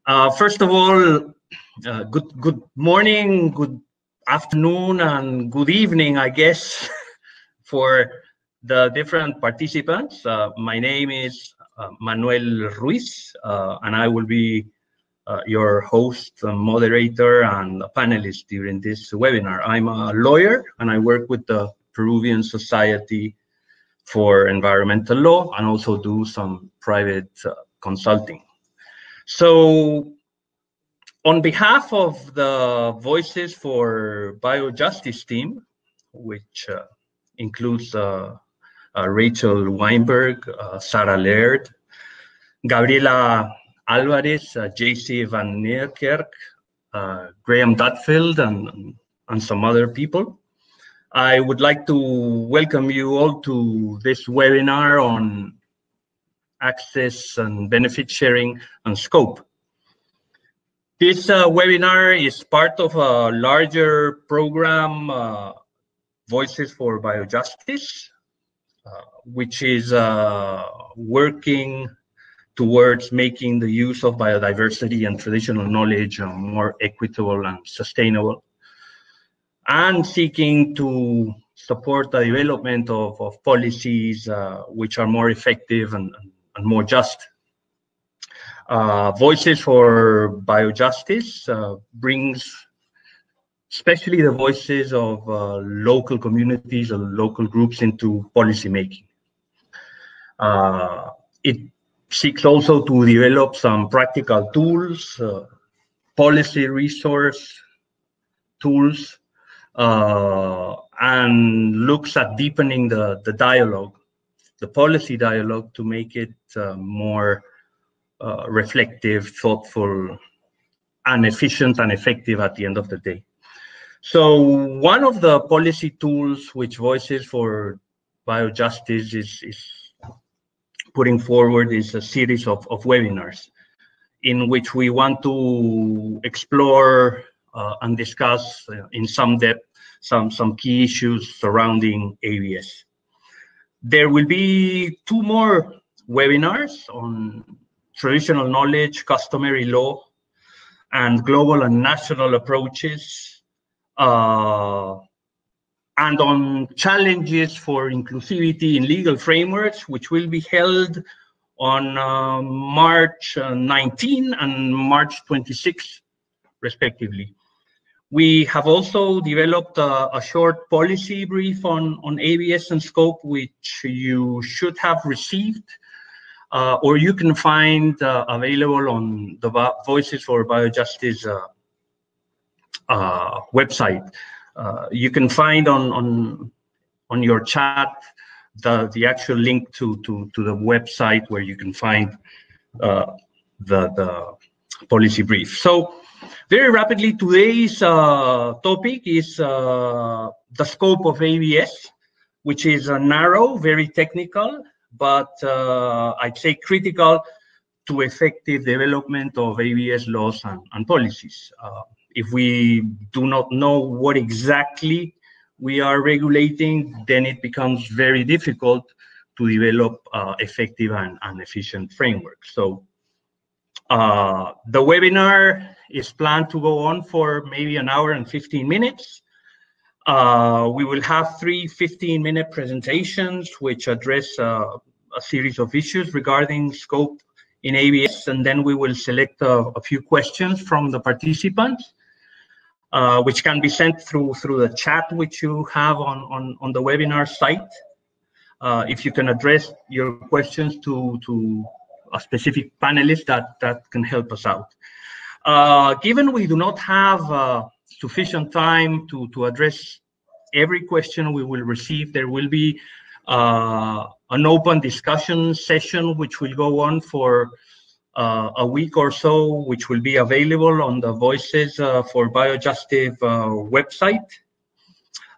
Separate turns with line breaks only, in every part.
First of all, good morning, good afternoon, and good evening, I guess, for the different participants. My name is Manuel Ruiz, and I will be your host, moderator, and panelist during this webinar. I'm a lawyer, and I work with the Peruvian Society for Environmental Law, and also do some private consulting. So, on behalf of the Voices for Biojustice team, which includes Rachel Weinberg, Sarah Laird, Gabriela Alvarez, JC Van Niekerk, Graham Dutfield, and some other people, I would like to welcome you all to this webinar on access and benefit sharing and scope. This webinar is part of a larger program, Voices for Biojustice, which is working towards making the use of biodiversity and traditional knowledge more equitable and sustainable, and seeking to support the development of policies which are more effective and more just. Voices for Biojustice brings especially the voices of local communities and local groups into policy making. It seeks also to develop some practical tools, policy resource tools, and looks at deepening the dialogue, the policy dialogue, to make it more reflective, thoughtful, and efficient and effective at the end of the day. So one of the policy tools which Voices for Biojustice is putting forward is a series of webinars in which we want to explore and discuss in some depth some key issues surrounding ABS. There will be 2 more webinars on traditional knowledge, customary law, and global and national approaches, and on challenges for inclusivity in legal frameworks, which will be held on March 19 and March 26, respectively. We have also developed a short policy brief on ABS and scope, which you should have received, or you can find available on the Voices for Biojustice website. You can find on your chat the actual link to the website where you can find the policy brief. So very rapidly, today's topic is the scope of ABS, which is narrow, very technical, but I'd say critical to effective development of ABS laws and policies. If we do not know what exactly we are regulating, then it becomes very difficult to develop effective and efficient frameworks. So the webinar is planned to go on for maybe an hour and 15 minutes. We will have 3 15-minute presentations which address a series of issues regarding scope in ABS, and then we will select a few questions from the participants, which can be sent through the chat which you have on the webinar site. If you can address your questions to a specific panelist, that can help us out. Given we do not have sufficient time to address every question we will receive, there will be an open discussion session which will go on for a week or so, which will be available on the Voices for Biojustice website.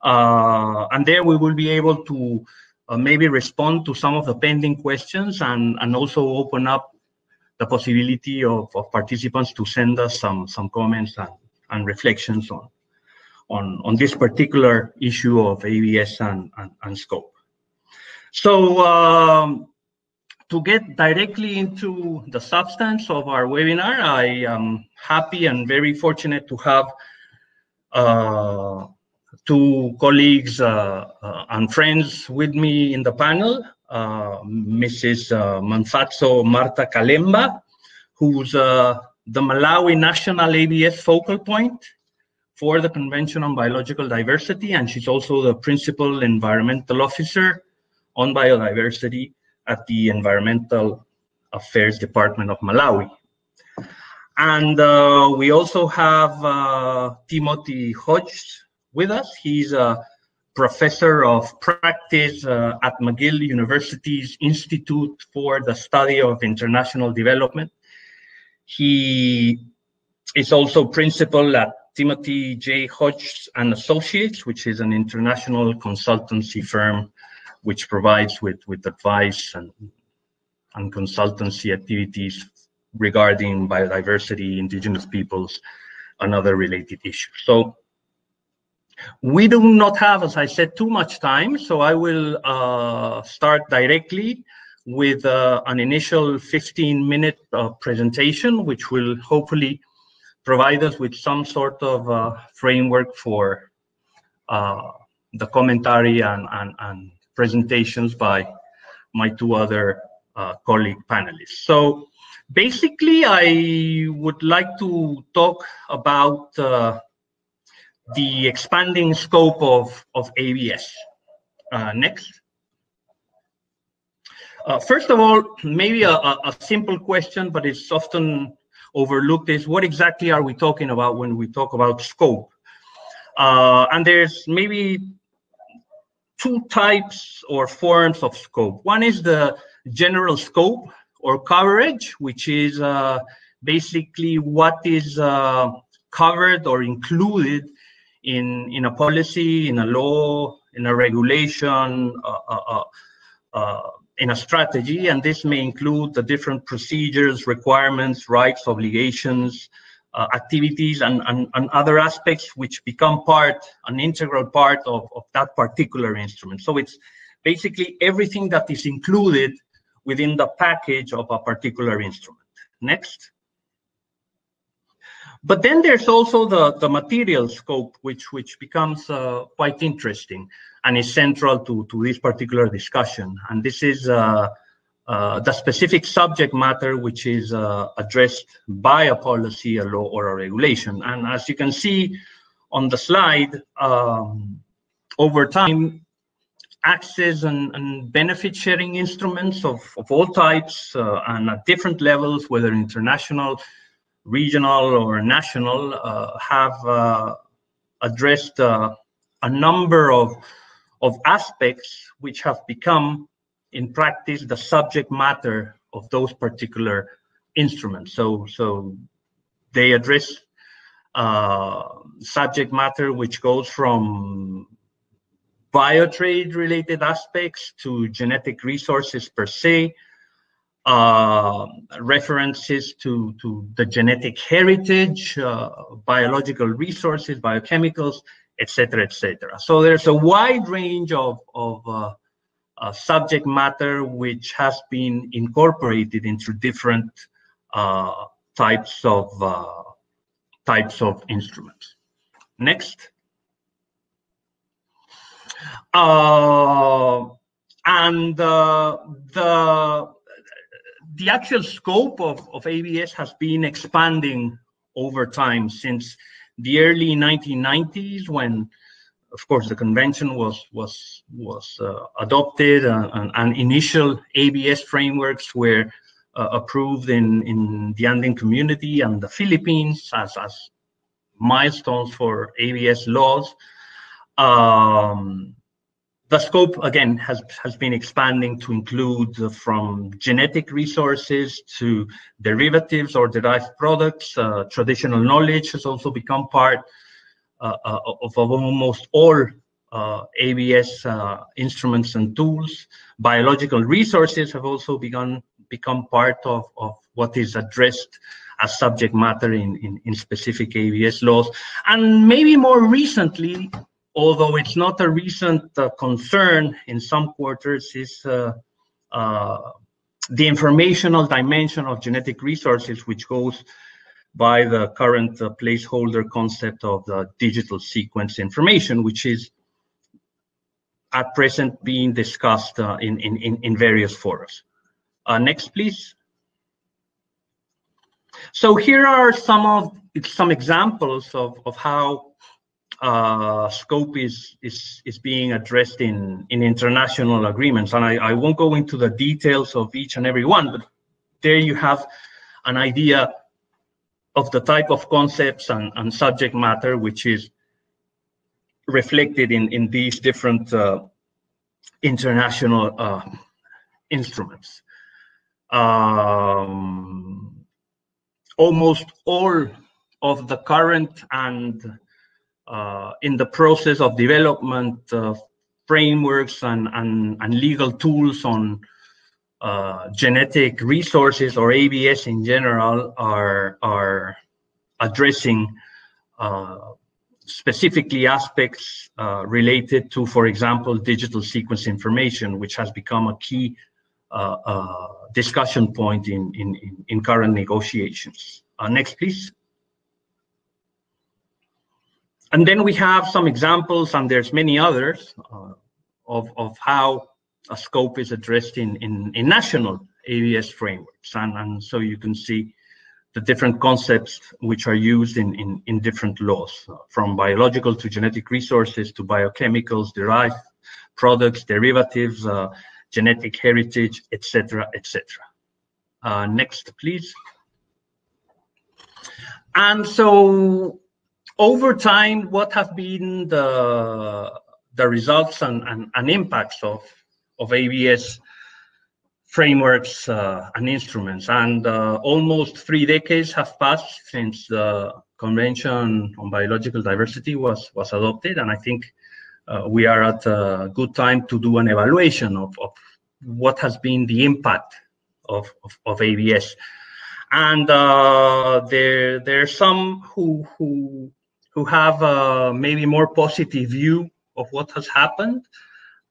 And there we will be able to maybe respond to some of the pending questions, and also open up the possibility of participants to send us some comments and reflections on this particular issue of ABS and scope. So to get directly into the substance of our webinar, I am happy and very fortunate to have two colleagues and friends with me in the panel, Mrs. Manfatso Marta Kalemba, who's the Malawi National ABS focal point for the Convention on Biological Diversity, and she's also the Principal Environmental Officer on Biodiversity at the Environmental Affairs Department of Malawi. And we also have Timothy Hodges with us. He's a professor of practice at McGill University's Institute for the Study of International Development. He is also principal at Timothy J. Hodges and Associates, which is an international consultancy firm which provides with advice and consultancy activities regarding biodiversity, indigenous peoples, and other related issues. So we do not have, as I said, too much time, so I will start directly with an initial 15-minute presentation, which will hopefully provide us with some sort of framework for the commentary and presentations by my two other colleague panelists. So basically, I would like to talk about the expanding scope of ABS. Next. First of all, maybe a simple question, but it's often overlooked, is what exactly are we talking about when we talk about scope? And there's maybe two types or forms of scope. One is the general scope or coverage, which is basically what is covered or included in a policy, in a law, in a regulation, in a strategy, and this may include the different procedures, requirements, rights, obligations, activities, and other aspects which become an integral part of that particular instrument. So it's basically everything that is included within the package of a particular instrument. Next. But then there's also the material scope, which becomes quite interesting and is central to this particular discussion. And this is the specific subject matter which is addressed by a policy, a law, or a regulation. And as you can see on the slide, over time, access and benefit sharing instruments of all types and at different levels, whether international, regional, or national, have addressed a number of aspects which have become, in practice, the subject matter of those particular instruments. So they address subject matter which goes from biotrade related aspects to genetic resources per se, references to the genetic heritage, biological resources, biochemicals, etc., etc. So there's a wide range of subject matter which has been incorporated into different types of instruments. Next. And the actual scope of ABS has been expanding over time since the early 1990s, when, of course, the convention was adopted and initial ABS frameworks were approved in the Andean community and the Philippines as milestones for ABS laws. The scope, again, has been expanding to include from genetic resources to derivatives or derived products. Traditional knowledge has also become part of almost all ABS instruments and tools. Biological resources have also become part of what is addressed as subject matter in specific ABS laws. And maybe more recently, although it's not a recent concern in some quarters, is the informational dimension of genetic resources, which goes by the current placeholder concept of the digital sequence information, which is at present being discussed in various forums. Next, please. So here are some examples of how scope is being addressed in international agreements, and I won't go into the details of each and every one, but there you have an idea of the type of concepts and subject matter which is reflected in these different international instruments. Almost all of the current and in the process of development frameworks and legal tools on genetic resources, or ABS in general, are addressing specifically aspects related to, for example, digital sequence information, which has become a key discussion point in current negotiations. Next, please. And then we have some examples, and there's many others, of how a scope is addressed in national ABS frameworks. And so you can see the different concepts which are used in different laws, from biological to genetic resources to biochemicals, derived products, derivatives, genetic heritage, etc., etc. Next, please. And so over time, what have been the results and impacts of ABS frameworks and instruments? And almost 3 decades have passed since the Convention on Biological Diversity was adopted, and I think we are at a good time to do an evaluation of what has been the impact of ABS. And there are some who have maybe more positive view of what has happened,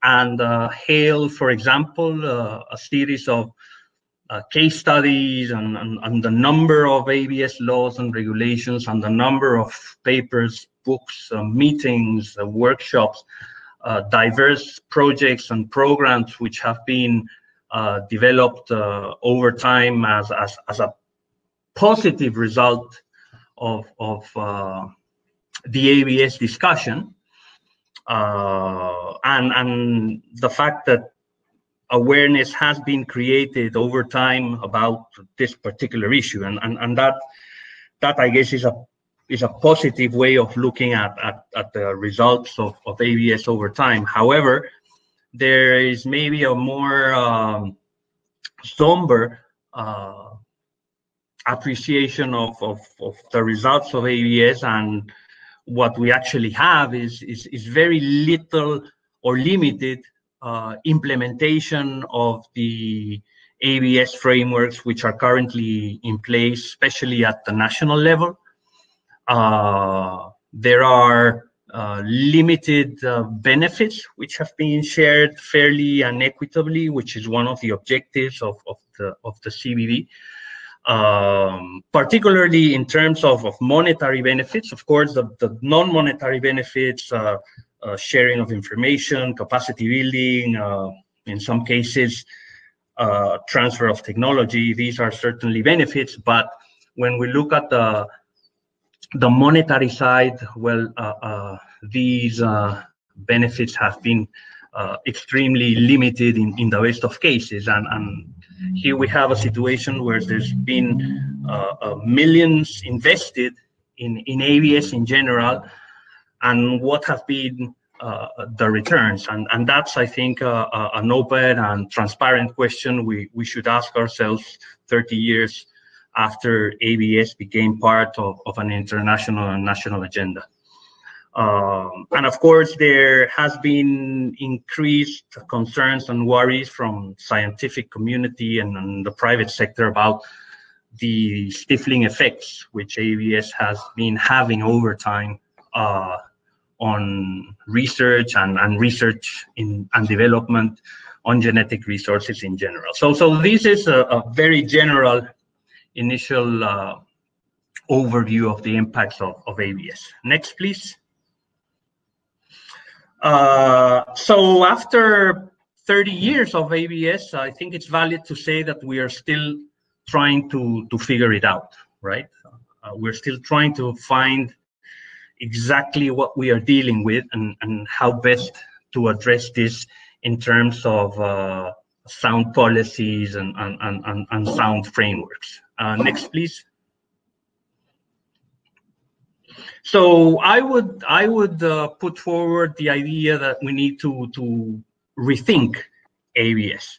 and hail, for example, a series of case studies and the number of ABS laws and regulations, and the number of papers, books, meetings, workshops, diverse projects and programs which have been developed over time as a positive result of the ABS discussion, and the fact that awareness has been created over time about this particular issue, and that I guess is a positive way of looking at the results of ABS over time. However, there is maybe a more somber appreciation of the results of ABS, and what we actually have is very little or limited implementation of the ABS frameworks which are currently in place, especially at the national level. There are limited benefits which have been shared fairly and equitably, which is one of the objectives of the CBD. Particularly in terms of monetary benefits. Of course, the non-monetary benefits, sharing of information, capacity building, in some cases, transfer of technology, these are certainly benefits. But when we look at the monetary side, well, these benefits have been extremely limited in the best of cases, and here we have a situation where there's been millions invested in ABS in general, and what have been the returns, and that's, I think, an open and transparent question we should ask ourselves 30 years after ABS became part of an international and national agenda. And of course, there has been increased concerns and worries from scientific community and the private sector about the stifling effects which ABS has been having over time on research and research and development on genetic resources in general. So this is a very general initial overview of the impacts of ABS. Next, please. So after 30 years of ABS, I think it's valid to say that we are still trying to figure it out, right? We're still trying to find exactly what we are dealing with and how best to address this in terms of sound policies and sound frameworks. Next, please. So I would put forward the idea that we need to rethink ABS.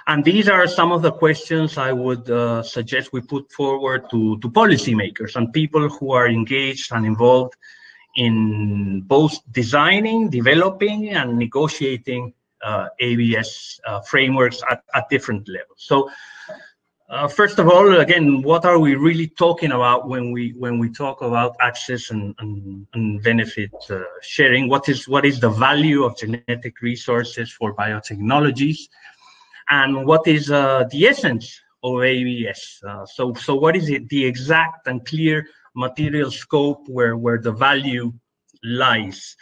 And these are some of the questions I would suggest we put forward to policymakers and people who are engaged and involved in both designing, developing, and negotiating ABS frameworks at different levels. So first of all, again, what are we really talking about when we talk about access and benefit sharing? What is the value of genetic resources for biotechnologies? And what is the essence of ABS? So what is it, the exact and clear material scope where the value lies?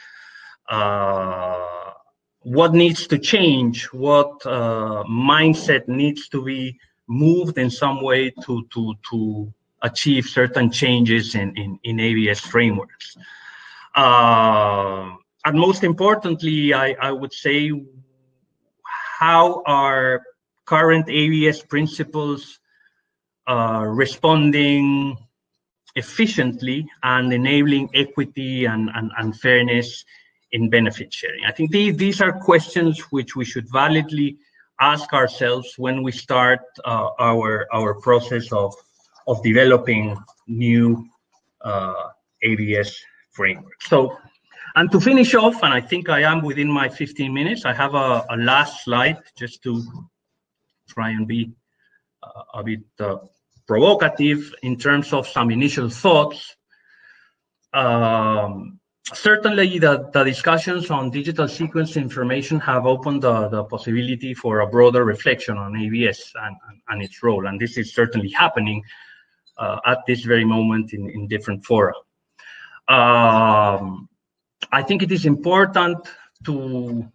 What needs to change? What mindset needs to be moved in some way to achieve certain changes in ABS frameworks? And most importantly, I would say, how are current ABS principles responding efficiently and enabling equity and fairness in benefit sharing? I think these are questions which we should validly ask ourselves when we start our process of developing new ABS frameworks. So, and to finish off, and I think I am within my 15 minutes, I have a last slide just to try and be a bit provocative in terms of some initial thoughts. Certainly, the discussions on digital sequence information have opened the possibility for a broader reflection on ABS and its role, and this is certainly happening at this very moment in different fora. I think it is important to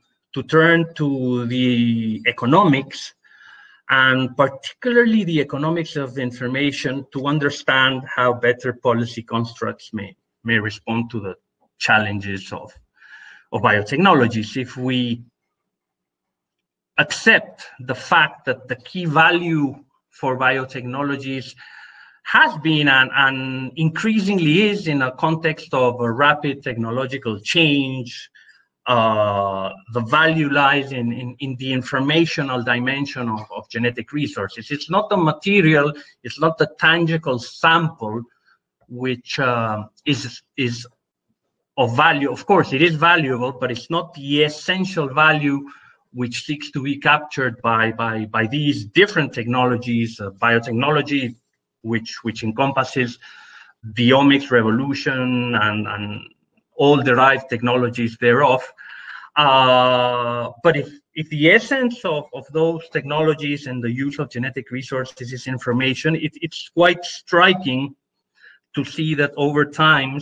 turn to the economics, and particularly the economics of information, to understand how better policy constructs may respond to the challenges of biotechnologies. If we accept the fact that the key value for biotechnologies has been and increasingly is in a context of a rapid technological change, the value lies in the informational dimension of genetic resources. It's not the material, it's not the tangible sample which is of value. Of course, it is valuable, but it's not the essential value which seeks to be captured by these different technologies, biotechnology, which encompasses the omics revolution and all derived technologies thereof. But if the essence of those technologies and the use of genetic resources is information, it's quite striking to see that over time,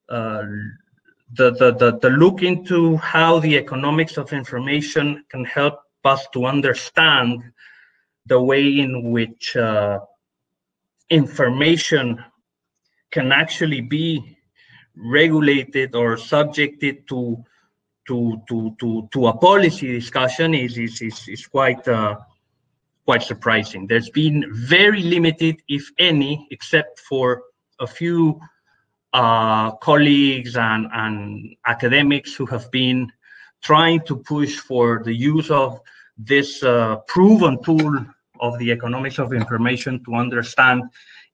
the look into how the economics of information can help us to understand the way in which information can actually be regulated or subjected to a policy discussion is quite surprising. There's been very limited, if any, except for a few colleagues and academics who have been trying to push for the use of this proven tool of the economics of information to understand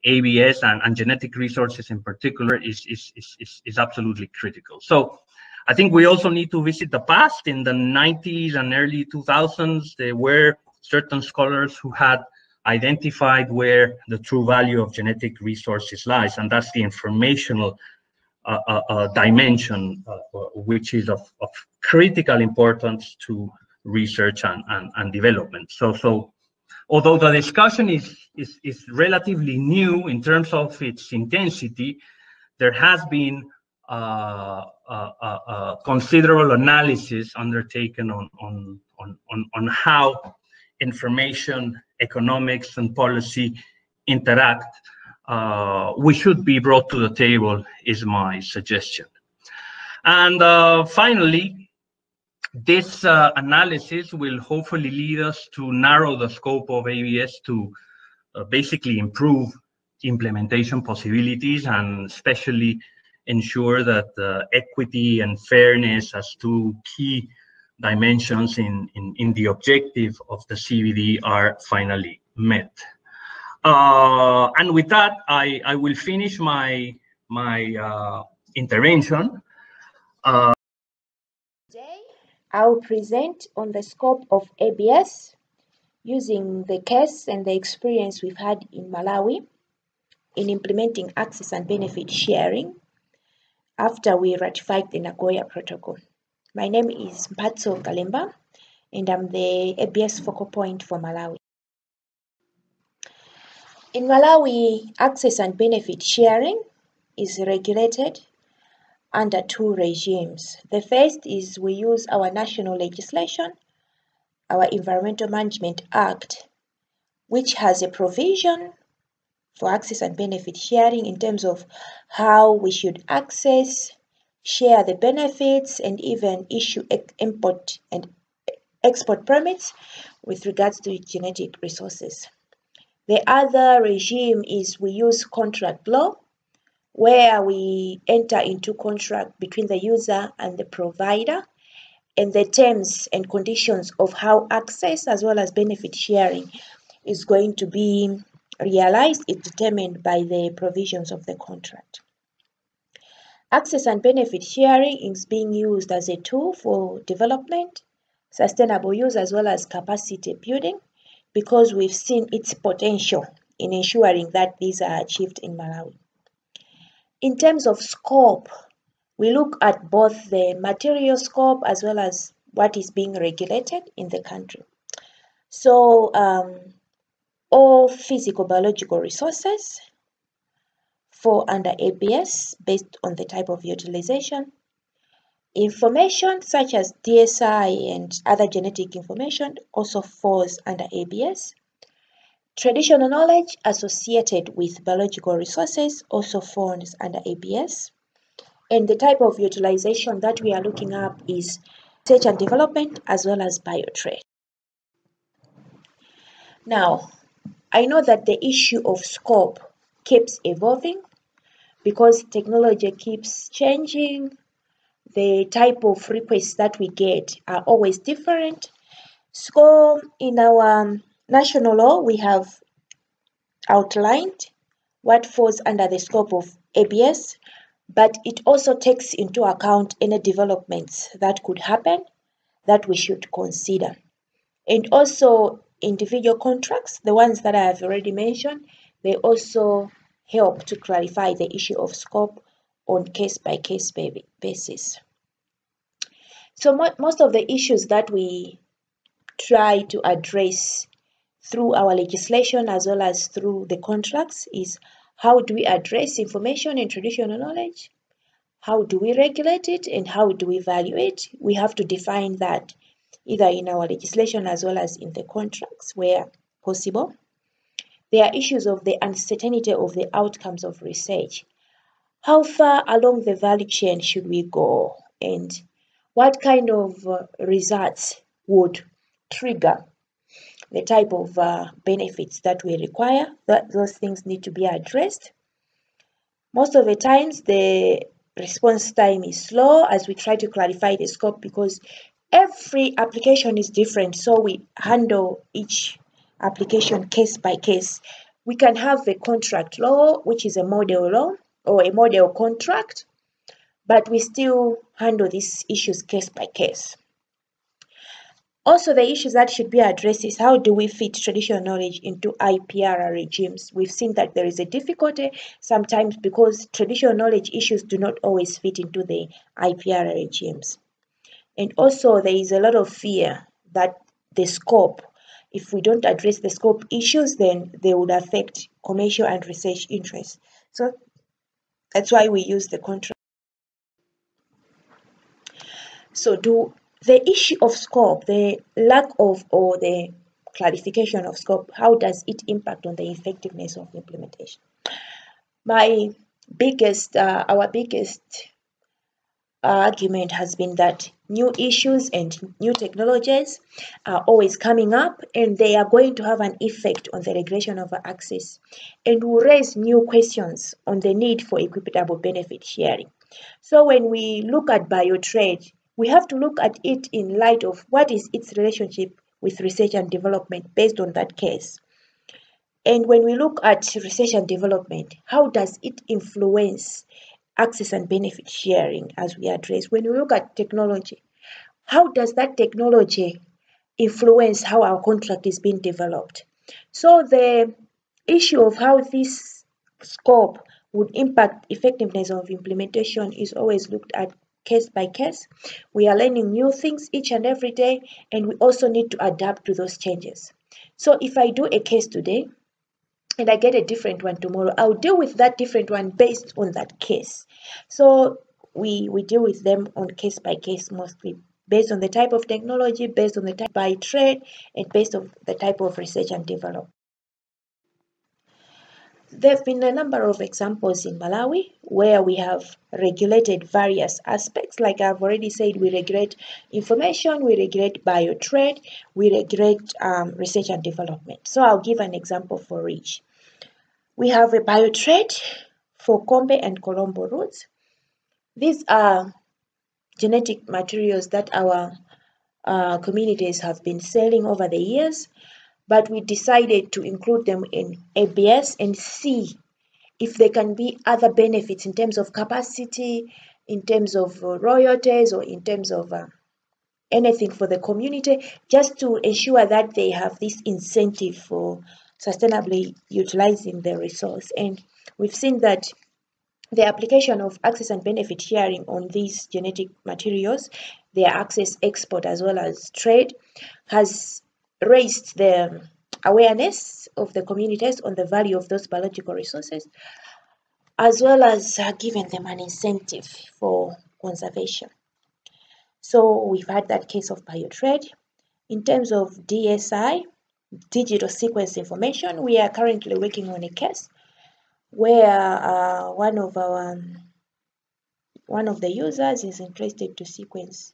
ABS and genetic resources in particular is absolutely critical. So I think we also need to visit the past. In the 90s and early 2000s, there were certain scholars who had identified where the true value of genetic resources lies, and that's the informational dimension, which is of critical importance to research and development. So although the discussion is relatively new in terms of its intensity, there has been considerable analysis undertaken on how information, economics, and policy interact. We should be brought to the table, is my suggestion. And finally, this analysis will hopefully lead us to narrow the scope of ABS to basically improve implementation possibilities, and especially ensure that equity and fairness as two key dimensions in the objective of the CBD are finally met. And with that, I will finish my intervention.
Today, I will present on the scope of ABS using the case and the experience we've had in Malawi in implementing access and benefit sharing after we ratified the Nagoya Protocol. My name is Mphatso Kalemba, and I'm the ABS focal point for Malawi. In Malawi, access and benefit sharing is regulated under two regimes. The first is we use our national legislation, our Environmental Management Act, which has a provision for access and benefit sharing in terms of how we should access, share the benefits, and even issue import and export permits with regards to genetic resources. The other regime is we use contract law, where we enter into contract between the user and the provider, and the terms and conditions of how access as well as benefit sharing is going to be realized is determined by the provisions of the contract. Access and benefit sharing is being used as a tool for development, sustainable use, as well as capacity building, because we've seen its potential in ensuring that these are achieved in Malawi. In terms of scope, we look at both the material scope as well as what is being regulated in the country. So all physical biological resources fall under ABS based on the type of utilization. Information such as DSI and other genetic information also falls under ABS. Traditional knowledge associated with biological resources also falls under ABS. And the type of utilization that we are looking at is research and development as well as biotrade. Now, I know that the issue of scope keeps evolving because technology keeps changing. The type of requests that we get are always different. So in our national law, we have outlined what falls under the scope of ABS, but it also takes into account any developments that could happen that we should consider. And also individual contracts, the ones that I have already mentioned, they also help to clarify the issue of scope on case-by-case basis. So most of the issues that we try to address through our legislation as well as through the contracts is how do we address information and traditional knowledge? How do we regulate it and how do we value it? We have to define that either in our legislation as well as in the contracts where possible. There are issues of the uncertainty of the outcomes of research. How far along the value chain should we go, and what kind of results would trigger the type of benefits that we require? Those things need to be addressed. Most of the times, the response time is slow as we try to clarify the scope because every application is different. So we handle each application case by case. We can have a contract law, which is a model law or a model contract, but we still handle these issues case by case. Also, the issues that should be addressed is how do we fit traditional knowledge into IPR regimes? We've seen that there is a difficulty sometimes because traditional knowledge issues do not always fit into the IPR regimes. And also, there is a lot of fear that the scope, if we don't address the scope issues, then they would affect commercial and research interests. So that's why we use the contract. So the issue of scope, the lack of or the clarification of scope, how does it impact on the effectiveness of implementation? Our biggest argument has been that new issues and new technologies are always coming up, and they are going to have an effect on the regulation of access and will raise new questions on the need for equitable benefit sharing. So when we look at biotrade, we have to look at it in light of what is its relationship with research and development based on that case. And when we look at research and development, how does it influence access and benefit sharing as we address? When we look at technology, how does that technology influence how our contract is being developed? So the issue of how this scope would impact effectiveness of implementation is always looked at case by case. We are learning new things each and every day, and we also need to adapt to those changes. So if I do a case today, and I get a different one tomorrow, I'll deal with that different one based on that case. So we deal with them on case by case mostly, based on the type of technology, based on the type by trade, and based on the type of research and development. There have been a number of examples in Malawi where we have regulated various aspects. Like I've already said, we regulate information, we regulate biotrade, we regulate research and development. So I'll give an example for each. We have a biotrade for Kombe and Colombo roots. These are genetic materials that our communities have been selling over the years, but we decided to include them in ABS and see if there can be other benefits in terms of capacity, in terms of royalties, or in terms of anything for the community, just to ensure that they have this incentive for sustainably utilizing the resource. And we've seen that the application of access and benefit sharing on these genetic materials, their access, export, as well as trade, has raised the awareness of the communities on the value of those biological resources, as well as given them an incentive for conservation. So we've had that case of biotrade. In terms of DSI, digital sequence information, we are currently working on a case where one of the users is interested to sequence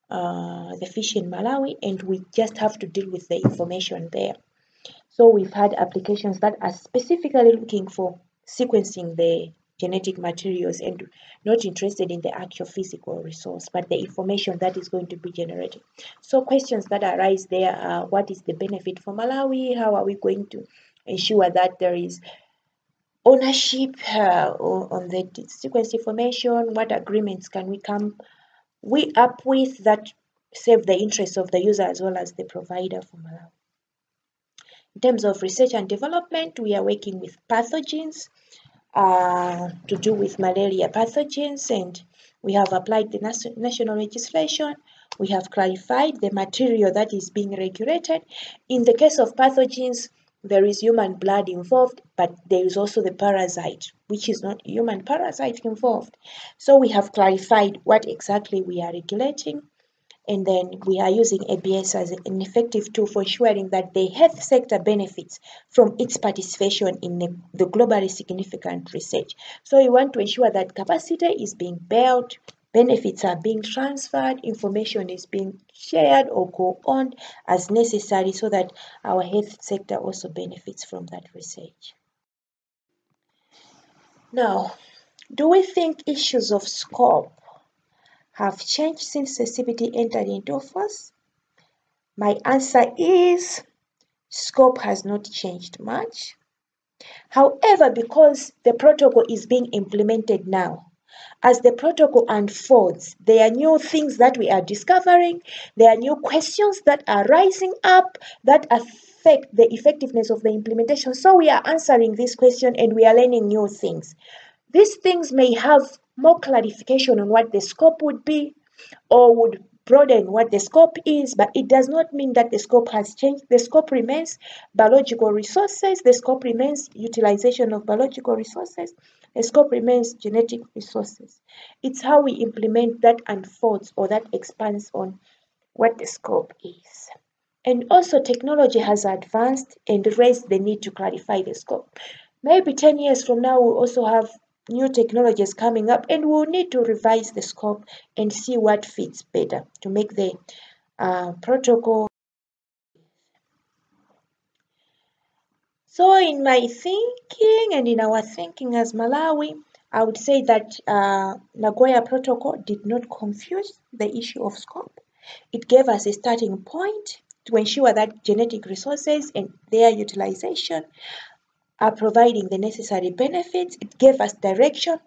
the fish in Malawi, and we just have to deal with the information there. So we've had applications that are specifically looking for sequencing the genetic materials and not interested in the actual physical resource, but the information that is going to be generated. So questions that arise there are, what is the benefit for Malawi? How are we going to ensure that there is ownership on the sequence information? What agreements can we come up with that serve the interests of the user as well as the provider for Malawi? In terms of research and development, we are working with pathogens to do with malaria pathogens, and we have applied the national legislation. We have clarified the material that is being regulated. In the case of pathogens, there is human blood involved, but there is also the parasite, which is not human parasite involved. So we have clarified what exactly we are regulating, and then we are using ABS as an effective tool for ensuring that the health sector benefits from its participation in the globally significant research. So we want to ensure that capacity is being built, benefits are being transferred, information is being shared or co-owned as necessary, so that our health sector also benefits from that research. Now, do we think issues of scope have changed since CCBT entered into force? My answer is scope has not changed much. However, because the protocol is being implemented now, as the protocol unfolds, there are new things that we are discovering, there are new questions that are rising up that affect the effectiveness of the implementation. So we are answering this question and we are learning new things. These things may have more clarification on what the scope would be, or would broaden what the scope is, but it does not mean that the scope has changed. The scope remains biological resources, the scope remains utilization of biological resources, the scope remains genetic resources. It's how we implement that unfolds or that expands on what the scope is. And also technology has advanced and raised the need to clarify the scope. Maybe 10 years from now, we'll also have new technologies coming up and we'll need to revise the scope and see what fits better to make the protocol. So in my thinking and in our thinking as Malawi, I would say that Nagoya Protocol did not confuse the issue of scope. It gave us a starting point to ensure that genetic resources and their utilization are providing the necessary benefits. It gave us direction.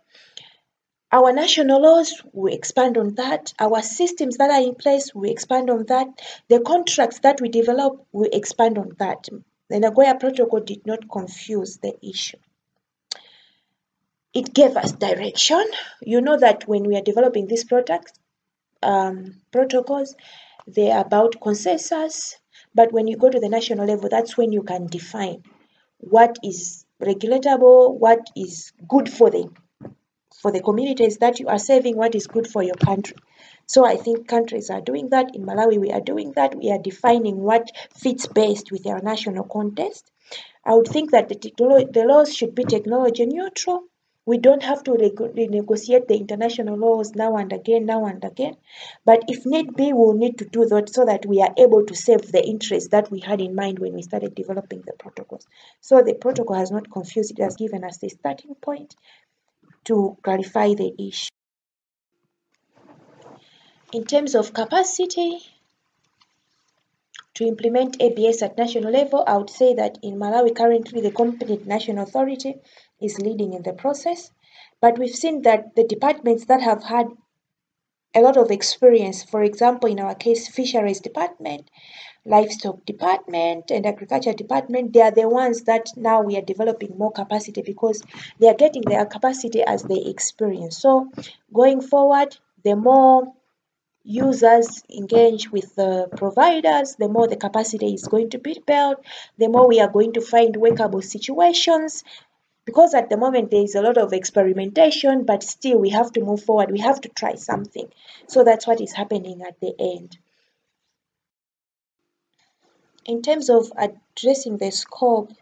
Our national laws, we expand on that. Our systems that are in place, we expand on that. The contracts that we develop, we expand on that. The Nagoya Protocol did not confuse the issue. It gave us direction. You know that when we are developing these protocols, they are about consensus. But when you go to the national level, that's when you can define what is regulatable, what is good for the communities that you are serving, what is good for your country. So I think countries are doing that. In Malawi, we are doing that. We are defining what fits best with our national context. I would think that the laws should be technology neutral. We don't have to renegotiate the international laws now and again. But if need be, we'll need to do that so that we are able to serve the interests that we had in mind when we started developing the protocols. So the protocol has not confused, it has given us a starting point to clarify the issue. In terms of capacity to implement ABS at national level, I would say that in Malawi currently the competent national authority is leading in the process. But we've seen that the departments that have had a lot of experience, for example, in our case, fisheries department, livestock department, and agriculture department, they are the ones that now we are developing more capacity because they are getting their capacity as they experience. So going forward, the more users engage with the providers, the more the capacity is going to be built, the more we are going to find workable situations. Because at the moment there is a lot of experimentation, but still we have to move forward. We have to try something. So that's what is happening at the end. In terms of addressing the scope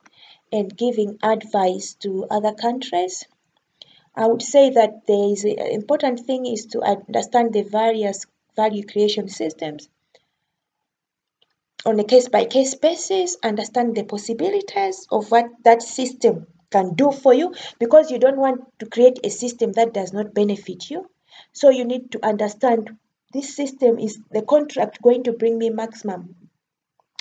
and giving advice to other countries, I would say that there is an important thing is to understand the various value creation systems on a case-by-case basis, understand the possibilities of what that system can do for you, because you don't want to create a system that does not benefit you. So you need to understand, this system, is the contract going to bring me maximum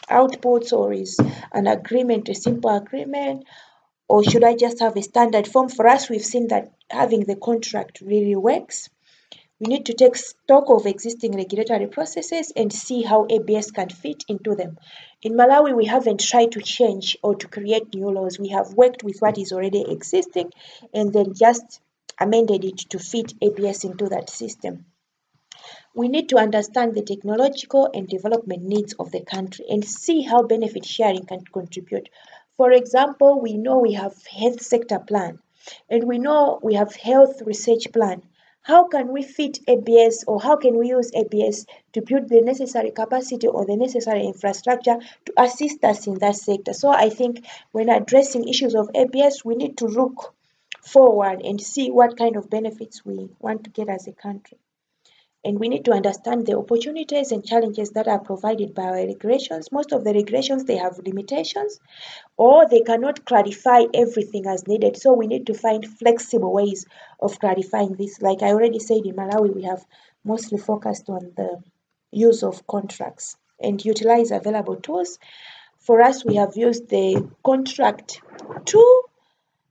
outputs, or is an agreement a simple agreement, or should I just have a standard form? For us, we've seen that having the contract really works. We need to take stock of existing regulatory processes and see how ABS can fit into them. In Malawi, we haven't tried to change or to create new laws. We have worked with what is already existing and then just amended it to fit ABS into that system. We need to understand the technological and development needs of the country and see how benefit sharing can contribute. For example, we know we have health sector plan and we know we have health research plan. How can we fit ABS, or how can we use ABS to build the necessary capacity or the necessary infrastructure to assist us in that sector? So I think when addressing issues of ABS, we need to look forward and see what kind of benefits we want to get as a country. And we need to understand the opportunities and challenges that are provided by our regulations. Most of the regulations, they have limitations, or they cannot clarify everything as needed. So we need to find flexible ways of clarifying this. Like I already said, in Malawi, we have mostly focused on the use of contracts and utilize available tools. For us, we have used the contract tool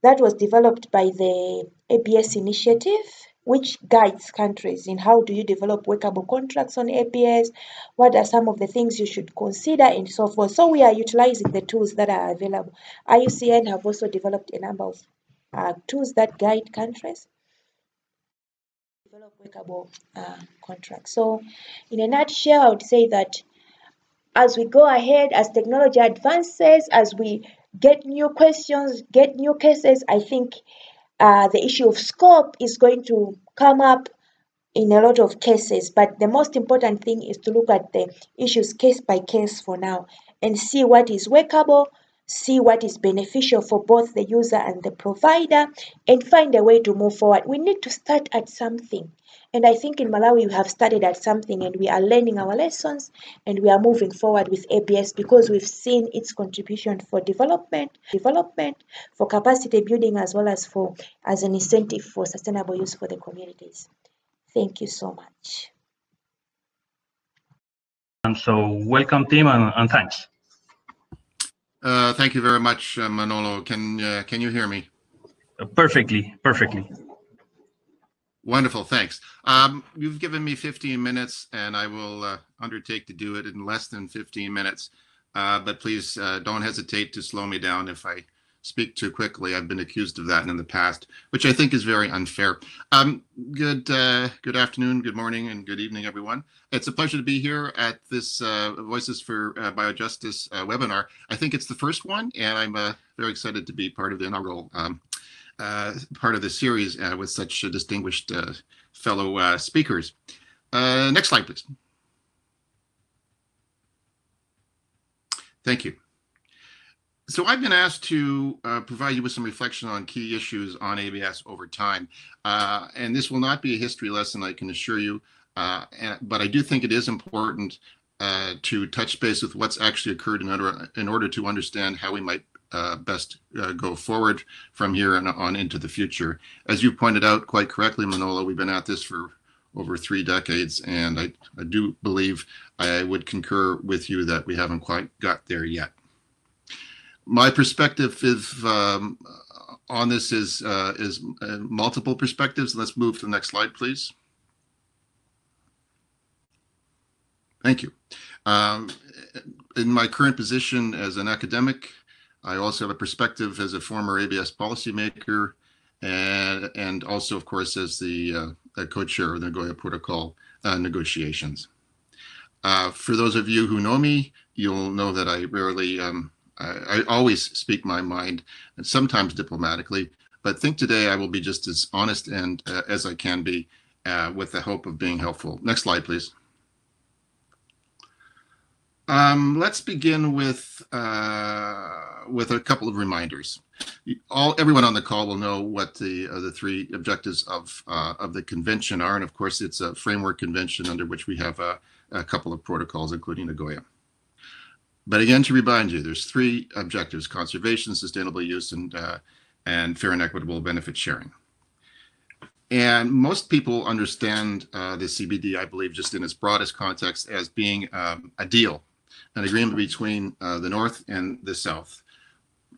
that was developed by the ABS initiative, which guides countries in how do you develop workable contracts on ABS, what are some of the things you should consider, and so forth. So we are utilizing the tools that are available. IUCN have also developed a number of tools that guide countries. develop workable contracts. So, in a nutshell, I would say that as we go ahead, as technology advances, as we get new questions, get new cases, I think the issue of scope is going to come up in a lot of cases. But the most important thing is to look at the issues case by case for now and see what is workable, see what is beneficial for both the user and the provider, and find a way to move forward. We need to start at something. And I think in Malawi, we have started at something and we are learning our lessons and we are moving forward with ABS because we've seen its contribution for development, for capacity building, as well as an incentive for sustainable use for the communities. Thank you so much.
And so welcome, team, and thanks.
Thank you very much, Manolo. Can you hear me?
Perfectly.
Wonderful, thanks. You've given me 15 minutes, and I will undertake to do it in less than 15 minutes. But please don't hesitate to slow me down if I speak too quickly. I've been accused of that in the past, which I think is very unfair. Good afternoon, good morning, and good evening, everyone. It's a pleasure to be here at this Voices for Biojustice webinar. I think it's the first one, and I'm very excited to be part of the inaugural part of the series with such distinguished fellow speakers. Next slide, please. Thank you. So I've been asked to provide you with some reflection on key issues on ABS over time. And this will not be a history lesson, I can assure you, but I do think it is important to touch base with what's actually occurred in order to understand how we might best go forward from here and on into the future. As you pointed out quite correctly, Manolo, we've been at this for over 3 decades, and I do believe I would concur with you that we haven't quite got there yet. My perspective is, on this is multiple perspectives. Let's move to the next slide, please. Thank you. In my current position as an academic, I also have a perspective as a former ABS policymaker, and also, of course, as the co-chair of the Nagoya Protocol negotiations. For those of you who know me, you'll know that I rarely, I always speak my mind, and sometimes diplomatically, but think today I will be just as honest and as I can be, with the hope of being helpful. Next slide, please. Let's begin with a couple of reminders. Everyone on the call will know what the 3 objectives of the convention are, and of course it's a framework convention under which we have a couple of protocols, including Nagoya. But again, to remind you, there's 3 objectives: conservation, sustainable use, and fair and equitable benefit sharing. And most people understand the CBD, I believe, just in its broadest context as being a deal, an agreement between the North and the South.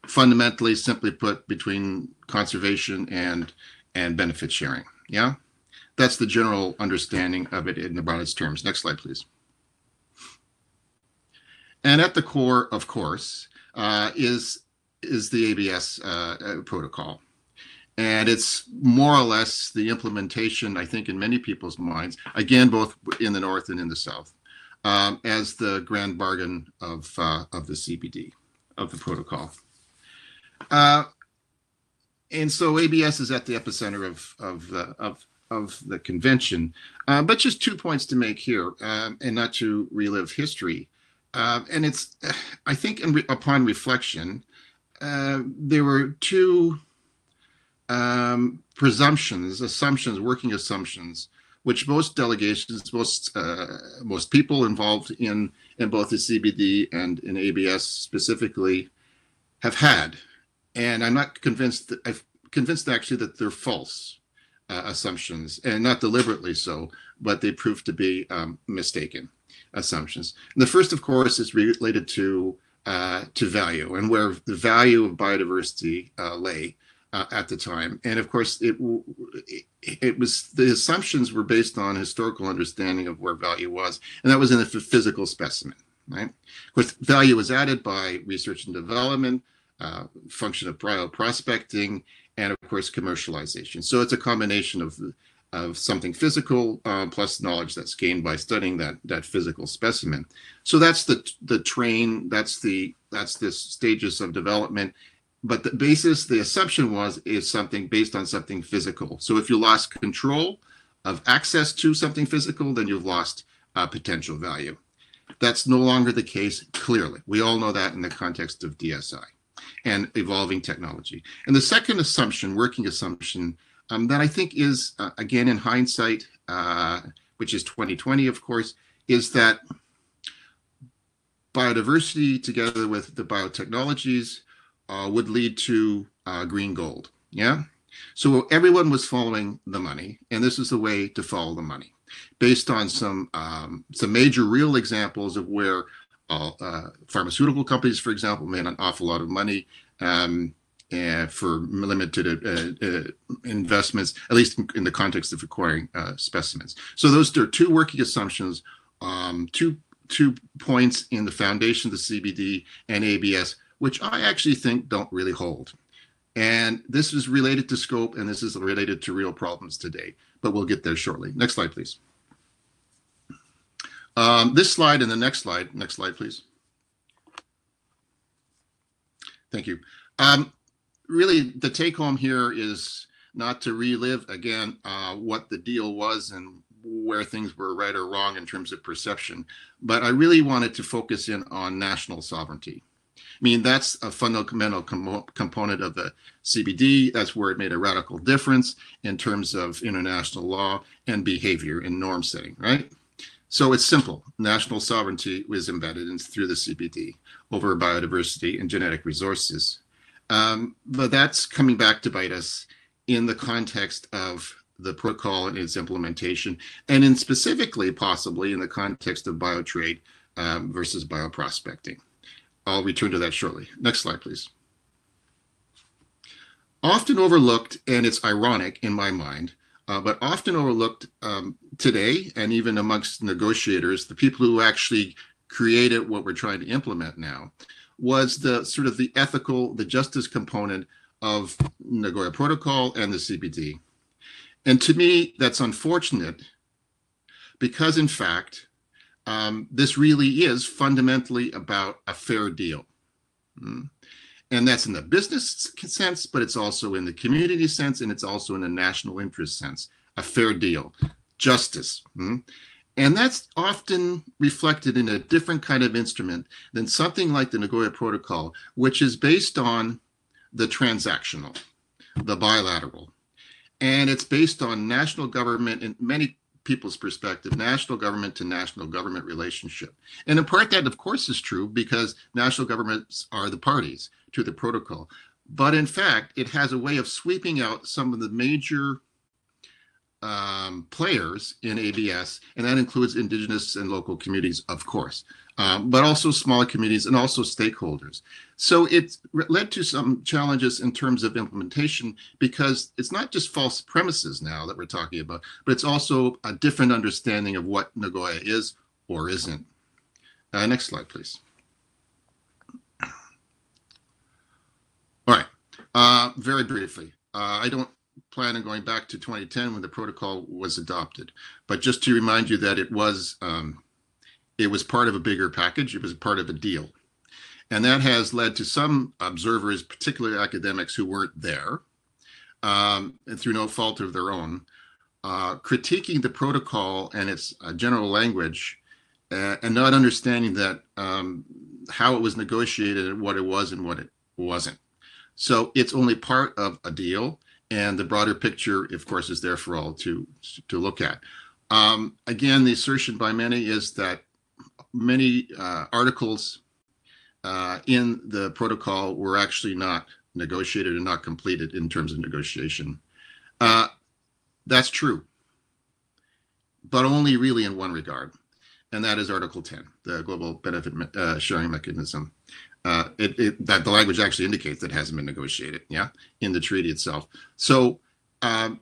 Fundamentally, simply put, between conservation and benefit sharing. Yeah, that's the general understanding of it in the broadest terms. Next slide, please. And at the core, of course, is the ABS protocol. And it's more or less the implementation, I think, in many people's minds, again, both in the North and in the South, as the grand bargain of the CBD, of the protocol. And so ABS is at the epicenter of the convention. But just 2 points to make here, and not to relive history. And it's, I think, upon reflection, there were 2 assumptions, working assumptions, which most delegations, most people involved in both the CBD and in ABS specifically have had. And I'm not convinced, I'm convinced actually that they're false assumptions, and not deliberately so, but they prove to be mistaken assumptions. And the first, of course, is related to value, and where the value of biodiversity lay at the time. And of course, it was, the assumptions were based on historical understanding of where value was, and that was in a physical specimen, right? Of course, value was added by research and development, function of bioprospecting, and of course, commercialization. So it's a combination of of something physical plus knowledge that's gained by studying that physical specimen. So that's the train, that's the stages of development. But the assumption is something based on something physical. So if you lost control of access to something physical, then you've lost potential value. That's no longer the case, clearly. We all know that in the context of DSI and evolving technology. And the second assumption, working assumption, that I think is, again, in hindsight, which is 2020, of course, is that biodiversity together with the biotechnologies would lead to green gold. Yeah. So everyone was following the money, and this is the way to follow the money, based on some major real examples of where pharmaceutical companies, for example, made an awful lot of money for limited investments, at least in the context of acquiring specimens. So those are two working assumptions, two points in the foundation of the CBD and ABS, which I actually think don't really hold. And this is related to scope, and this is related to real problems today, but we'll get there shortly. Next slide, please. This slide and the next slide, please. Thank you. Really, the take home here is not to relive again what the deal was and where things were right or wrong in terms of perception, but I really wanted to focus in on national sovereignty. I mean, that's a fundamental component of the CBD. That's where it made a radical difference in terms of international law and behavior in norm setting, right? So it's simple. National sovereignty was embedded through the CBD over biodiversity and genetic resources. But that's coming back to bite us in the context of the protocol and its implementation, and in specifically, possibly in the context of biotrade versus bioprospecting. I'll return to that shortly. Next slide, please. Often overlooked, and it's ironic in my mind, but often overlooked today, and even amongst negotiators, the people who actually created what we're trying to implement now, was the sort of the ethical, the justice component of Nagoya Protocol and the CBD. And to me, that's unfortunate because, in fact, this really is fundamentally about a fair deal. And that's in the business sense, but it's also in the community sense, and it's also in the national interest sense, a fair deal, justice. And that's often reflected in a different kind of instrument than something like the Nagoya Protocol, which is based on the transactional, the bilateral. And it's based on national government, in many people's perspective, national government to national government relationship. And in part that, of course, is true because national governments are the parties to the protocol. But in fact, it has a way of sweeping out some of the major players in ABS, and that includes indigenous and local communities, of course, but also smaller communities and also stakeholders. So it led to some challenges in terms of implementation because it's not just false premises now that we're talking about, but it's also a different understanding of what Nagoya is or isn't. Next slide, please. All right, very briefly, I don't plan on going back to 2010 when the protocol was adopted, but just to remind you that it was part of a bigger package. It was part of a deal. And that has led to some observers, particularly academics who weren't there, and through no fault of their own, critiquing the protocol and its general language and not understanding that how it was negotiated and what it was and what it wasn't. So it's only part of a deal. And the broader picture, of course, is there for all to look at. Again, the assertion by many is that many articles in the protocol were actually not negotiated and not completed in terms of negotiation. That's true, but only really in one regard, and that is Article 10, the Global Benefit Sharing Mechanism. That the language actually indicates that it hasn't been negotiated, yeah, in the treaty itself. So I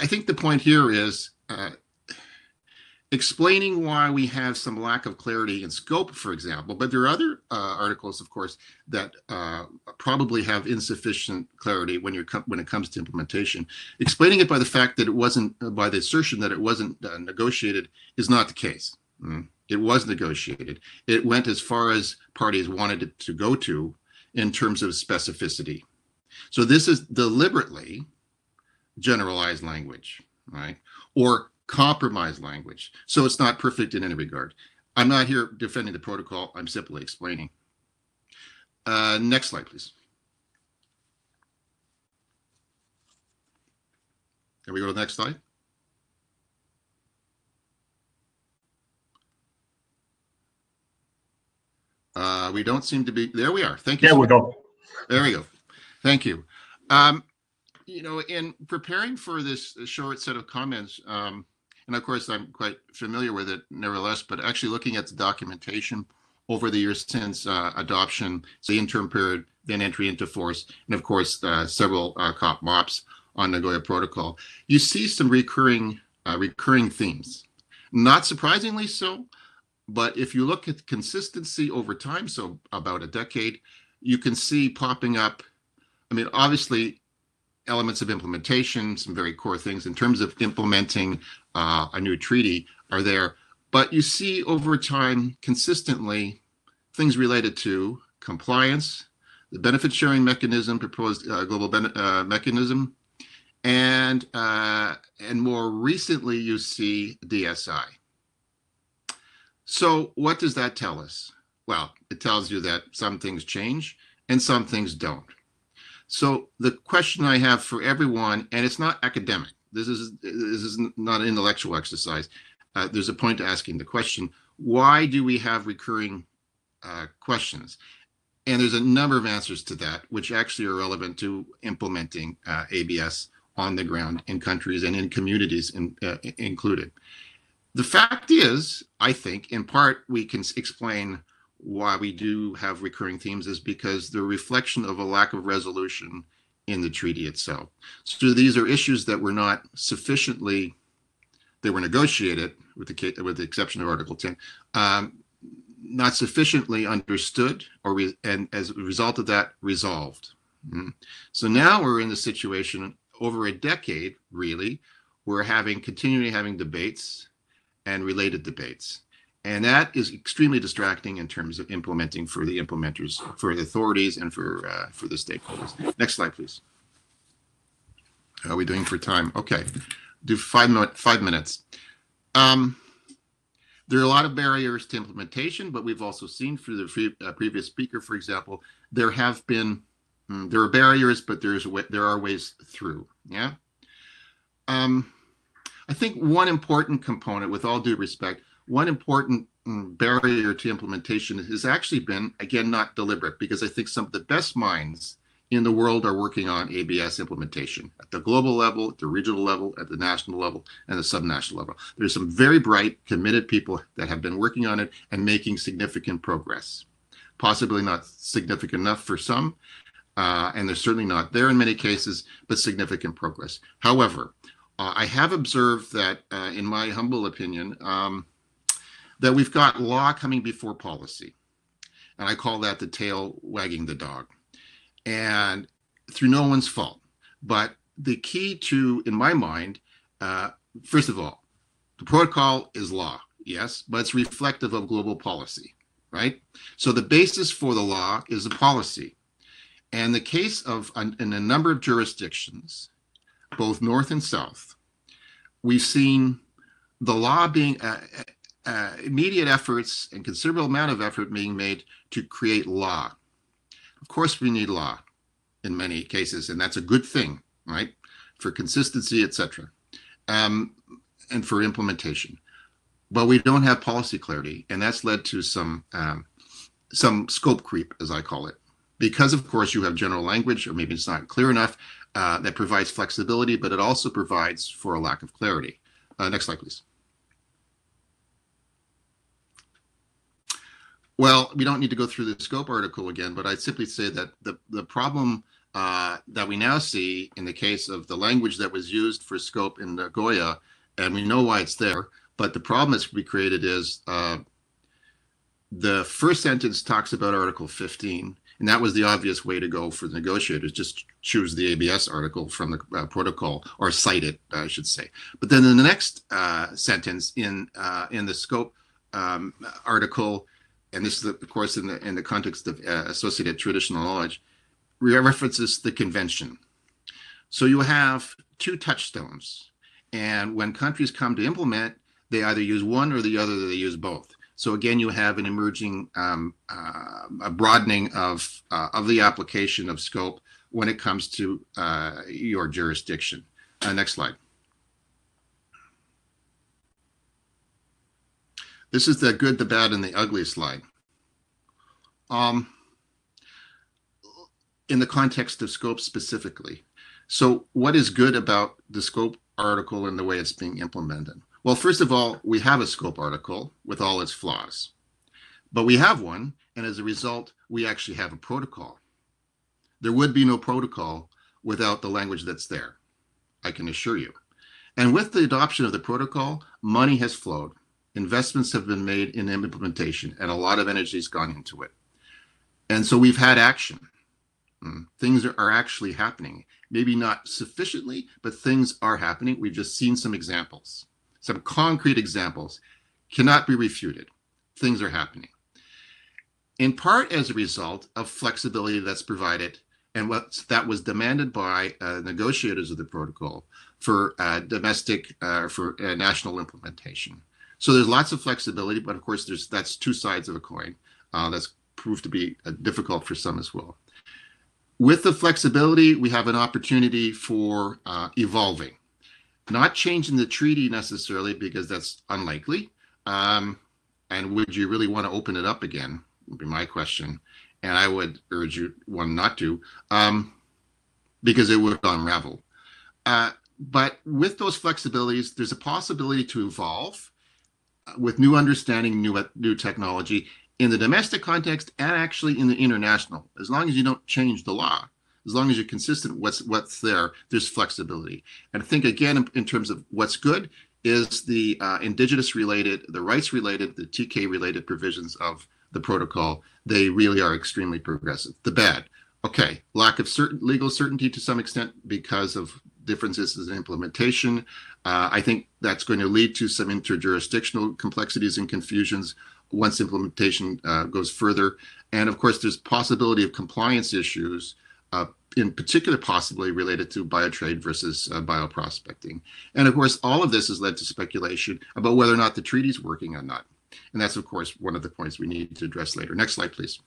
think the point here is explaining why we have some lack of clarity in scope, for example, but there are other articles, of course, that probably have insufficient clarity when it comes to implementation. Explaining it by the fact that it wasn't, by the assertion that it wasn't negotiated is not the case. It was negotiated. It went as far as parties wanted it to go to in terms of specificity. So this is deliberately generalized language, right? Or compromise language. So it's not perfect in any regard. I'm not here defending the protocol. I'm simply explaining. Next slide, please. Can we go to the next slide? We don't seem to be, there we are. Thank you.
There we go.
There we go. Thank you. You know, in preparing for this short set of comments, and of course, I'm quite familiar with it nevertheless, but actually looking at the documentation over the years since adoption, so the interim period, then entry into force, and of course, several COP MOPs on Nagoya Protocol, you see some recurring themes. Not surprisingly so, but if you look at consistency over time, so about a decade, you can see popping up, I mean, obviously, elements of implementation, some very core things in terms of implementing a new treaty are there. But you see over time, consistently, things related to compliance, the benefit sharing mechanism, proposed global mechanism, and more recently, you see DSI. So what does that tell us? Well, it tells you that some things change and some things don't. So the question I have for everyone, and it's not academic, this is not an intellectual exercise. There's a point to asking the question, why do we have recurring questions? And there's a number of answers to that, which actually are relevant to implementing ABS on the ground in countries and in communities included. The fact is, I think, in part, we can explain why we do have recurring themes is because they're a reflection of a lack of resolution in the treaty itself. So these are issues that were not sufficiently, they were negotiated with the exception of Article 10, not sufficiently understood and as a result of that resolved. So now we're in the situation over a decade, really, we're continually having debates and related debates. And that is extremely distracting in terms of implementing for the implementers, for the authorities, and for the stakeholders. Next slide, please. How are we doing for time? Okay, do 5 minutes. There are a lot of barriers to implementation, but we've also seen through the previous speaker, for example, there are barriers, but there are ways through. Yeah. I think one important component, with all due respect, one important barrier to implementation has actually been, again, not deliberate, because I think some of the best minds in the world are working on ABS implementation at the global level, at the regional level, at the national level, and the subnational level. There's some very bright, committed people that have been working on it and making significant progress. Possibly not significant enough for some, and they're certainly not there in many cases, but significant progress. However, I have observed that, in my humble opinion, that we've got law coming before policy. And I call that the tail wagging the dog. And through no one's fault. But the key to, in my mind, first of all, the protocol is law, yes, but it's reflective of global policy, right? So the basis for the law is the policy. And the case of, in a number of jurisdictions, both North and South, we've seen the law being immediate efforts and considerable amount of effort being made to create law. Of course, we need law in many cases, and that's a good thing, right? For consistency, etc., and for implementation. But we don't have policy clarity, and that's led to some scope creep, as I call it, because of course you have general language, or maybe it's not clear enough, that provides flexibility, but it also provides for a lack of clarity. Next slide, please. Well, we don't need to go through the scope article again, but I'd simply say that the problem that we now see in the case of the language that was used for scope in Nagoya, and we know why it's there, But the problem that's we created is the first sentence talks about Article 15, and that was the obvious way to go for the negotiators. Just choose the ABS article from the protocol, or cite it, I should say. But then in the next sentence in the scope article, and this is of course in the context of associated traditional knowledge, references the convention. So you have two touchstones, and when countries come to implement, they either use one or the other, or they use both. So again, you have an emerging a broadening of the application of scope when it comes to your jurisdiction. Next slide. This is the good, the bad, and the ugly slide. In the context of scope specifically. So what is good about the scope article and the way it's being implemented? Well, first of all, we have a scope article with all its flaws, but we have one, and as a result, we actually have a protocol. There would be no protocol without the language that's there, I can assure you. And with the adoption of the protocol, money has flowed, investments have been made in implementation, and a lot of energy has gone into it. And so we've had action. Things are actually happening. Maybe not sufficiently, but things are happening. We've just seen some examples. Some concrete examples cannot be refuted. Things are happening. In part as a result of flexibility that's provided and that was demanded by negotiators of the protocol for domestic, for national implementation. So there's lots of flexibility, but of course that's two sides of a coin. That's proved to be difficult for some as well. With the flexibility, we have an opportunity for evolving. Not changing the treaty necessarily, because that's unlikely. And would you really want to open it up again, would be my question. And I would urge you one not to, because it would unravel. But with those flexibilities, there's a possibility to evolve with new understanding, new technology in the domestic context and actually in the international. As long as you don't change the law, as long as you're consistent what's there, there's flexibility. And I think, again, in terms of what's good is the indigenous related, the rights related, the TK related provisions of the protocol. They really are extremely progressive. The bad, okay, lack of legal certainty to some extent because of differences in implementation. I think that's going to lead to some interjurisdictional complexities and confusions once implementation goes further. And of course, there's possibility of compliance issues, in particular possibly related to biotrade versus bioprospecting. And of course, all of this has led to speculation about whether or not the treaty's working or not. And that's, of course, one of the points we need to address later. Next slide, please.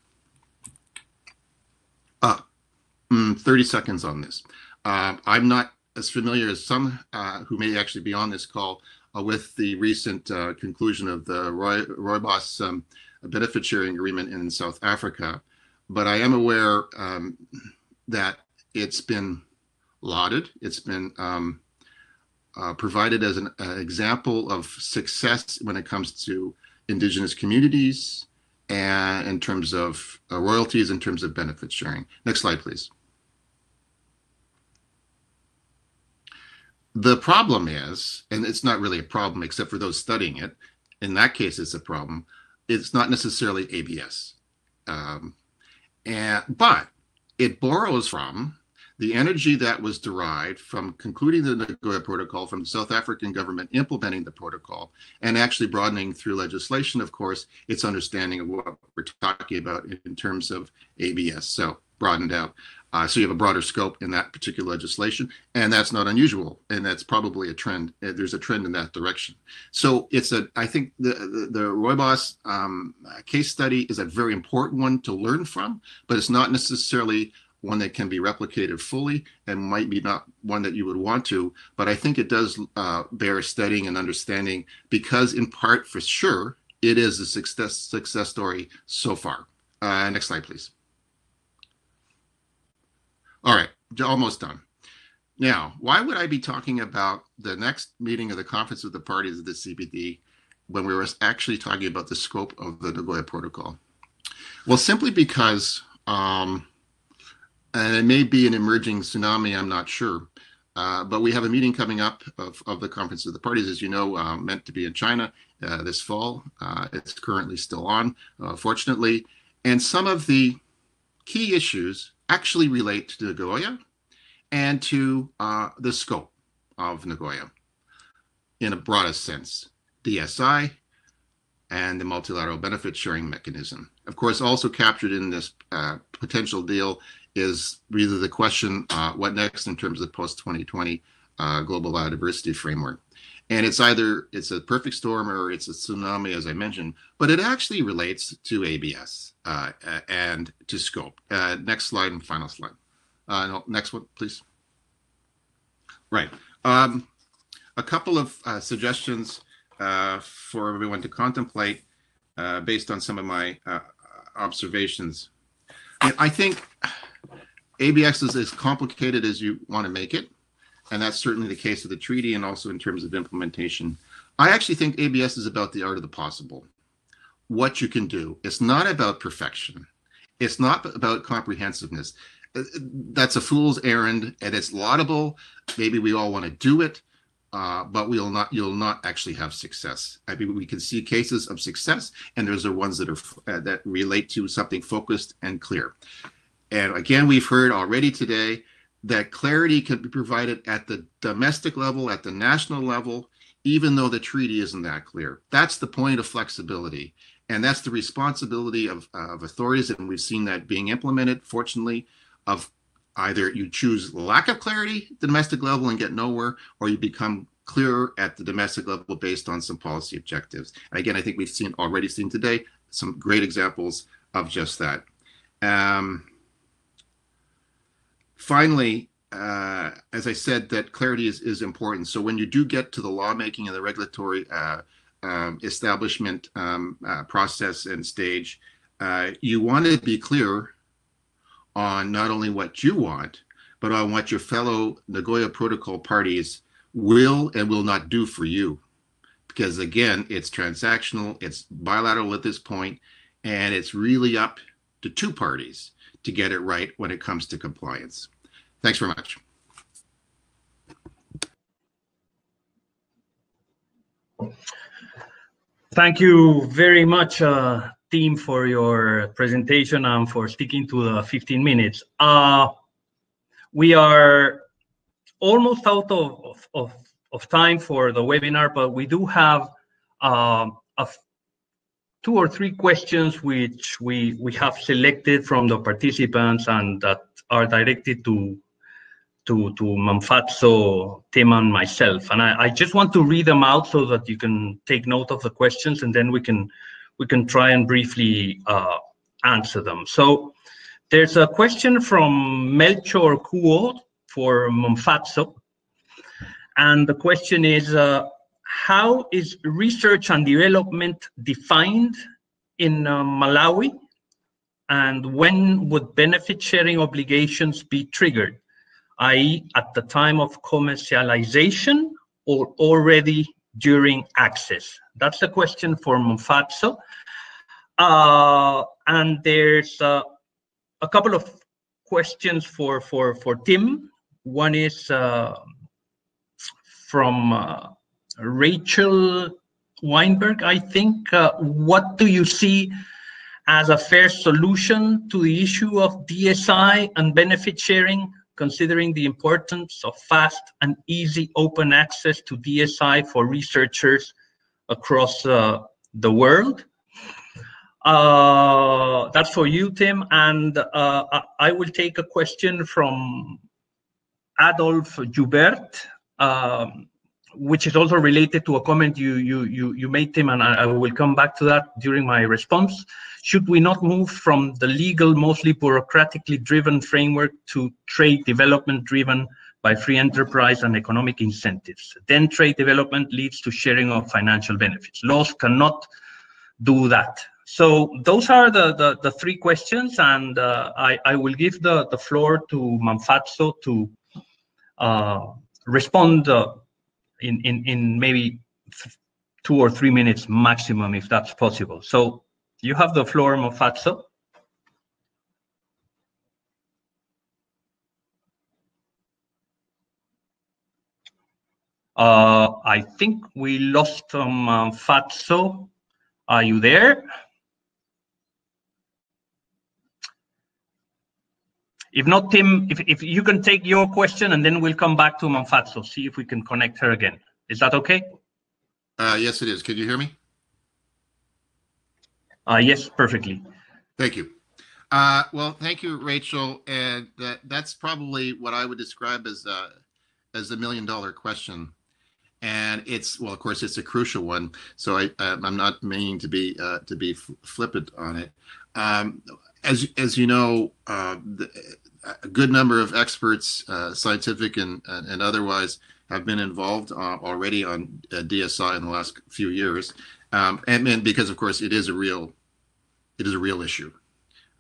30 seconds on this. I'm not as familiar as some who may actually be on this call with the recent conclusion of the Rooibos benefit sharing agreement in South Africa, but I am aware that it's been lauded. It's been provided as an example of success when it comes to indigenous communities and in terms of royalties, in terms of benefit sharing. Next slide, please. The problem is, and it's not really a problem except for those studying it, in that case it's a problem, it's not necessarily ABS. But it borrows from the energy that was derived from concluding the Nagoya Protocol, from the South African government implementing the protocol, and actually broadening through legislation, of course, its understanding of what we're talking about in terms of ABS. So broadened out. So you have a broader scope in that particular legislation, and that's not unusual, and that's probably a trend. There's a trend in that direction. So I think the Rooibos case study is a very important one to learn from, but it's not necessarily one that can be replicated fully, and might be not one that you would want to, but I think it does bear studying and understanding, because in part, for sure, it is a success story so far. Next slide, please. All right, almost done. Now, why would I be talking about the next meeting of the Conference of the Parties of the CBD when we were actually talking about the scope of the Nagoya Protocol? Well, simply because, and it may be an emerging tsunami, I'm not sure, But we have a meeting coming up of the Conference of the Parties, as you know, meant to be in China this fall. It's currently still on, fortunately. And some of the key issues actually relate to Nagoya and to the scope of Nagoya in a broadest sense, DSI and the multilateral benefit sharing mechanism. Of course, also captured in this potential deal is really the question, what next in terms of post-2020 global biodiversity framework. And it's either it's a perfect storm or it's a tsunami, as I mentioned, but it actually relates to ABS and to scope. Next slide and final slide. No, next one, please. Right. A couple of suggestions for everyone to contemplate based on some of my observations. I think ABS is as complicated as you want to make it, and that's certainly the case of the treaty and also in terms of implementation. I actually think ABS is about the art of the possible, what you can do. It's not about perfection. It's not about comprehensiveness. That's a fool's errand, and it's laudable. Maybe we all want to do it, but you'll not actually have success. I mean, we can see cases of success, and there's the ones that are that relate to something focused and clear. And again, we've heard already today that clarity can be provided at the domestic level, at the national level, even though the treaty isn't that clear. That's the point of flexibility. And that's the responsibility of authorities, and we've seen that being implemented, fortunately, of either you choose lack of clarity at the domestic level and get nowhere, or you become clearer at the domestic level based on some policy objectives. And again, I think we've already seen today some great examples of just that. Finally, as I said, that clarity is important. So when you do get to the lawmaking and the regulatory establishment process and stage, you want to be clear on not only what you want, but on what your fellow Nagoya Protocol parties will and will not do for you. Because again, it's transactional, it's bilateral at this point, and it's really up to two parties to get it right when it comes to compliance. Thanks very much.
Thank you very much, team, for your presentation and for sticking to the 15 minutes. We are almost out of time for the webinar, but we do have 2 or 3 questions which we have selected from the participants and that are directed to Manfazzo, Tim, and myself. And I just want to read them out so that you can take note of the questions, and then we can try and briefly answer them. So there's a question from Melchor Kuo for Manfazzo. And the question is, how is research and development defined in Malawi? And when would benefit sharing obligations be triggered, i.e. at the time of commercialization or already during access? That's the question for Manfazzo. And there's a couple of questions for Tim. One is from Rachel Weinberg, I think. What do you see as a fair solution to the issue of DSI and benefit sharing, considering the importance of fast and easy open access to DSI for researchers across the world? That's for you, Tim. And I will take a question from Adolf Joubert, which is also related to a comment you made, Tim, and I will come back to that during my response. Should we not move from the legal, mostly bureaucratically driven framework to trade development driven by free enterprise and economic incentives? Then trade development leads to sharing of financial benefits. Laws cannot do that. So those are the 3 questions, and I will give the floor to Manfazzo to respond in maybe 2 or 3 minutes maximum, if that's possible. So you have the floor, Manfazzo. I think we lost Fatso. Are you there? If not, Tim, if you can take your question and then we'll come back to Manfazzo, see if we can connect her again. Is that okay?
Yes, it is. Can you hear me?
Yes, perfectly.
Thank you. Well, thank you, Rachel. And that's probably what I would describe as the million-dollar question. And it's, well, of course, it's a crucial one. So I'm not meaning to be flippant on it. As you know, a good number of experts, scientific and otherwise, have been involved already on DSI in the last few years, and because, of course, it is a real issue.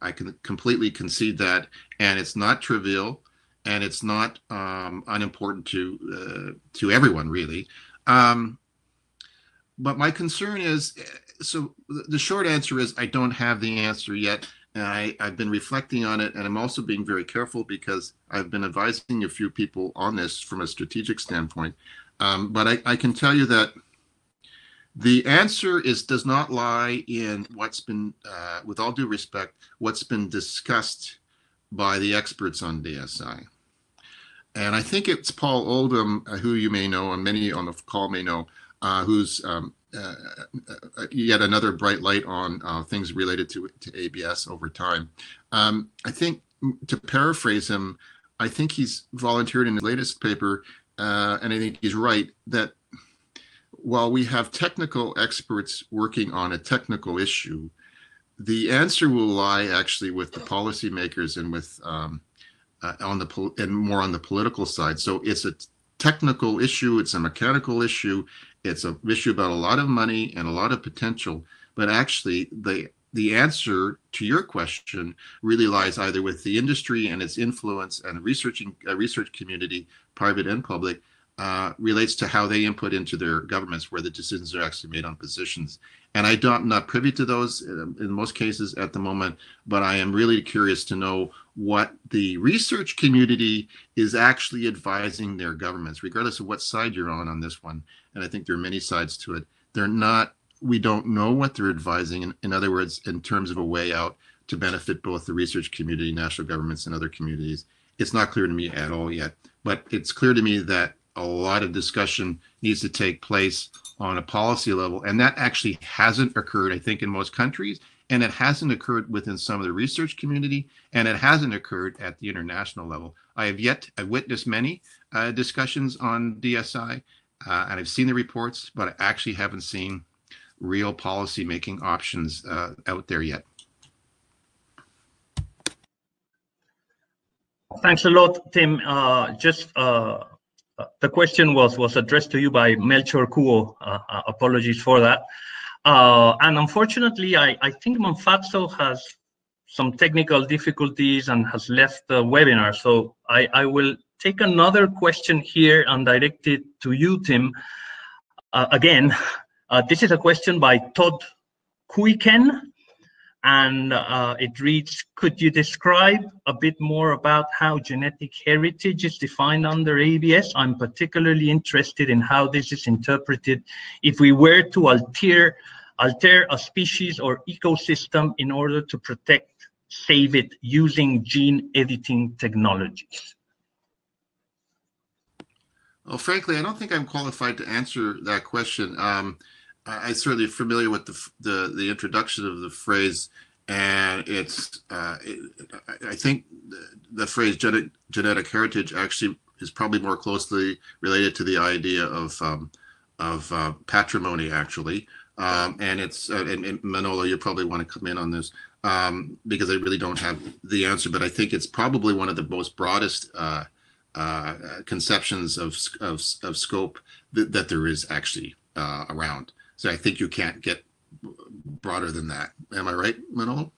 I can completely concede that, and it's not trivial, and it's not unimportant to everyone, really. But my concern is, so the short answer is I don't have the answer yet. And I've been reflecting on it, and I'm also being very careful because I've been advising a few people on this from a strategic standpoint. But I can tell you that the answer does not lie in what's been, with all due respect, what's been discussed by the experts on DSI. And I think it's Paul Oldham, who you may know, and many on the call may know, who's yet another bright light on things related to ABS over time. I think, to paraphrase him, I think he's volunteered in his latest paper, and I think he's right, that while we have technical experts working on a technical issue, the answer will lie actually with the policymakers and with more on the political side. So it's a technical issue, it's a mechanical issue, it's an issue about a lot of money and a lot of potential, but actually the answer to your question really lies either with the industry and its influence and research community, private and public, relates to how they input into their governments where the decisions are actually made on positions. And I'm not privy to those in most cases at the moment, but I am really curious to know what the research community is actually advising their governments, regardless of what side you're on this one. And I think there are many sides to it. We don't know what they're advising. In other words, in terms of a way out to benefit both the research community, national governments, and other communities. It's not clear to me at all yet, but it's clear to me that a lot of discussion needs to take place on a policy level. And that actually hasn't occurred, I think, in most countries. And it hasn't occurred within some of the research community, and it hasn't occurred at the international level. I've witnessed many discussions on DSI, and I've seen the reports, but I actually haven't seen real policy making options out there yet.
Thanks a lot, Tim. The question was addressed to you by Melchor Kuo. Apologies for that. And unfortunately, I think Manfazzo has some technical difficulties and has left the webinar. So I will take another question here and direct it to you, Tim. Again, this is a question by Todd Kuiken. And it reads, could you describe a bit more about how genetic heritage is defined under ABS? I'm particularly interested in how this is interpreted if we were to alter a species or ecosystem in order to protect, save it using gene editing technologies.
Well, frankly, I don't think I'm qualified to answer that question. I'm certainly familiar with the introduction of the phrase, and I think the phrase genetic heritage actually is probably more closely related to the idea of patrimony, actually. And Manolo, you probably want to come in on this because I really don't have the answer, but I think it's probably one of the most broadest conceptions of scope that there is actually around. So I think you can't get broader than that. Am I right, Manolo?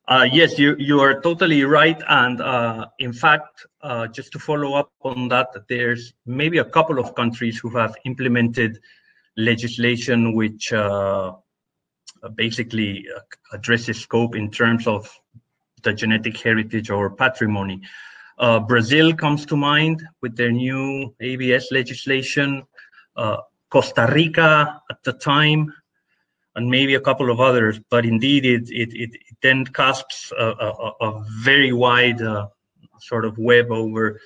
Yes, you are totally right. And in fact, just to follow up on that, there's maybe a couple of countries who have implemented legislation which basically addresses scope in terms of the genetic heritage or patrimony. Brazil comes to mind with their new ABS legislation, Costa Rica at the time, and maybe a couple of others. But indeed, it then casts a very wide sort of web over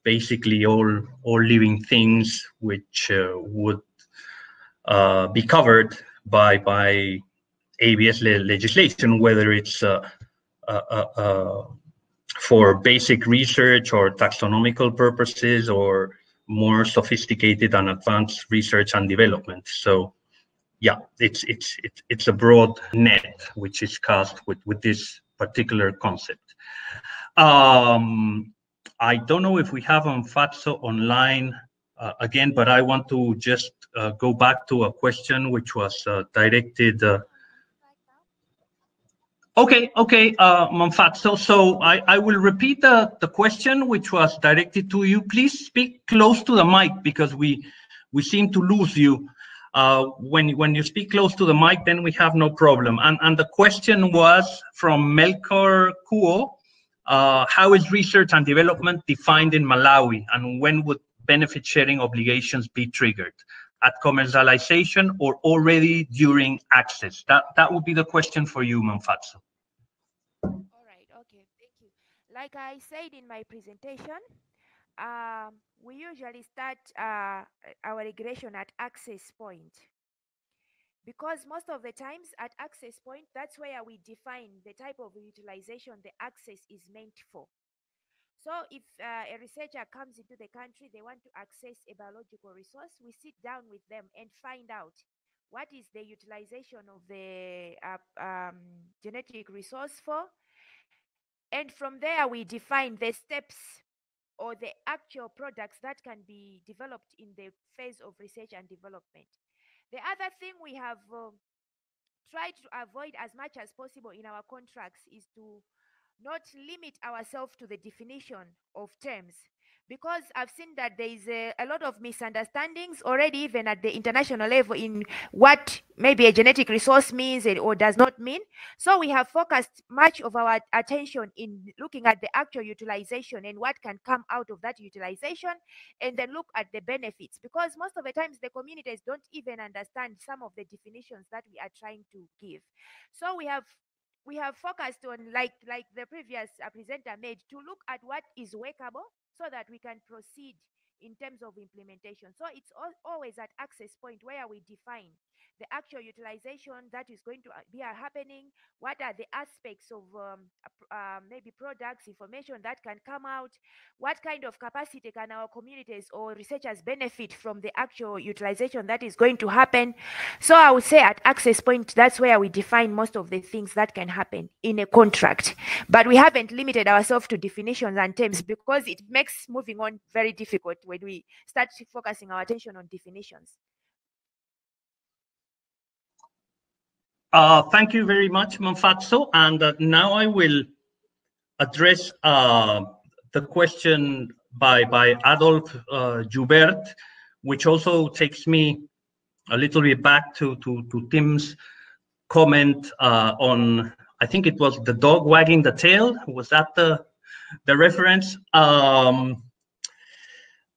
basically all living things, which would be covered by ABS legislation, whether it's for basic research or taxonomical purposes, or more sophisticated and advanced research and development. So yeah, it's a broad net which is cast with this particular concept. I don't know if we have Fatso online again, but I want to just go back to a question which was directed. Okay, Manfatso. So I will repeat the question which was directed to you. Please speak close to the mic because we seem to lose you. When you speak close to the mic, then we have no problem. And the question was from Melchor Kuo. How is research and development defined in Malawi, and when would benefit sharing obligations be triggered? At commercialization or already during access? That would be the question for you, Manfatso.
All right, okay, thank you. Like I said in my presentation, we usually start our regression at access point, because most of the times at access point, that's where we define the type of utilization the access is meant for. So if a researcher comes into the country, they want to access a biological resource, we sit down with them and find out what is the utilization of the genetic resource for. And from there, we define the steps or the actual products that can be developed in the phase of research and development. The other thing we have tried to avoid as much as possible in our contracts is to not limit ourselves to the definition of terms, because I've seen that there is a lot of misunderstandings already, even at the international level, in what maybe a genetic resource means or does not mean. So we have focused much of our attention in looking at the actual utilization and what can come out of that utilization, and then look at the benefits, because most of the times the communities don't even understand some of the definitions that we are trying to give. So we have focused on, like the previous presenter made, to look at what is workable so that we can proceed in terms of implementation. So it's always at access point where we define the actual utilization that is going to be happening, what are the aspects of maybe products, information that can come out, what kind of capacity can our communities or researchers benefit from the actual utilization that is going to happen. So I would say at access point, that's where we define most of the things that can happen in a contract. But we haven't limited ourselves to definitions and terms, because it makes moving on very difficult when we start focusing our attention on definitions.
Thank you very much, Manfatso. And now I will address the question by Adolf Joubert, which also takes me a little bit back to Tim's comment on, I think it was the dog wagging the tail. Was that the reference?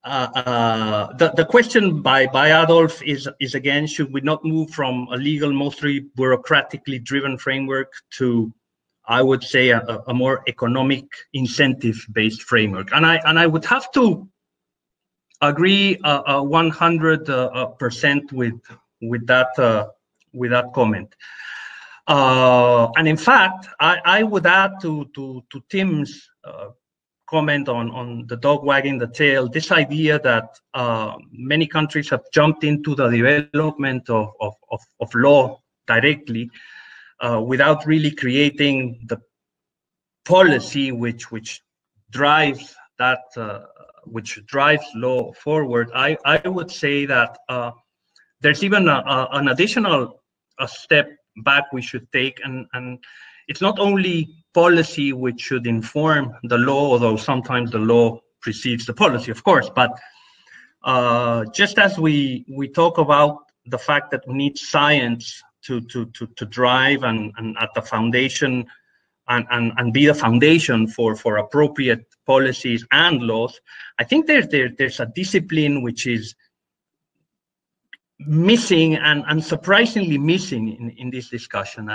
The question by Adolf is again, should we not move from a legal, mostly bureaucratically driven framework to, I would say, a more economic incentive-based framework? And I would have to agree 100% with that comment. And in fact, I would add to Tim's comment on the dog wagging the tail, this idea that many countries have jumped into the development of law directly without really creating the policy which drives that which drives law forward. I would say that there's even an additional step back we should take, and it's not only policy which should inform the law, although sometimes the law precedes the policy, of course, but just as we talk about the fact that we need science to drive and at the foundation and be the foundation for appropriate policies and laws. I think there's a discipline which is missing and surprisingly missing in this discussion.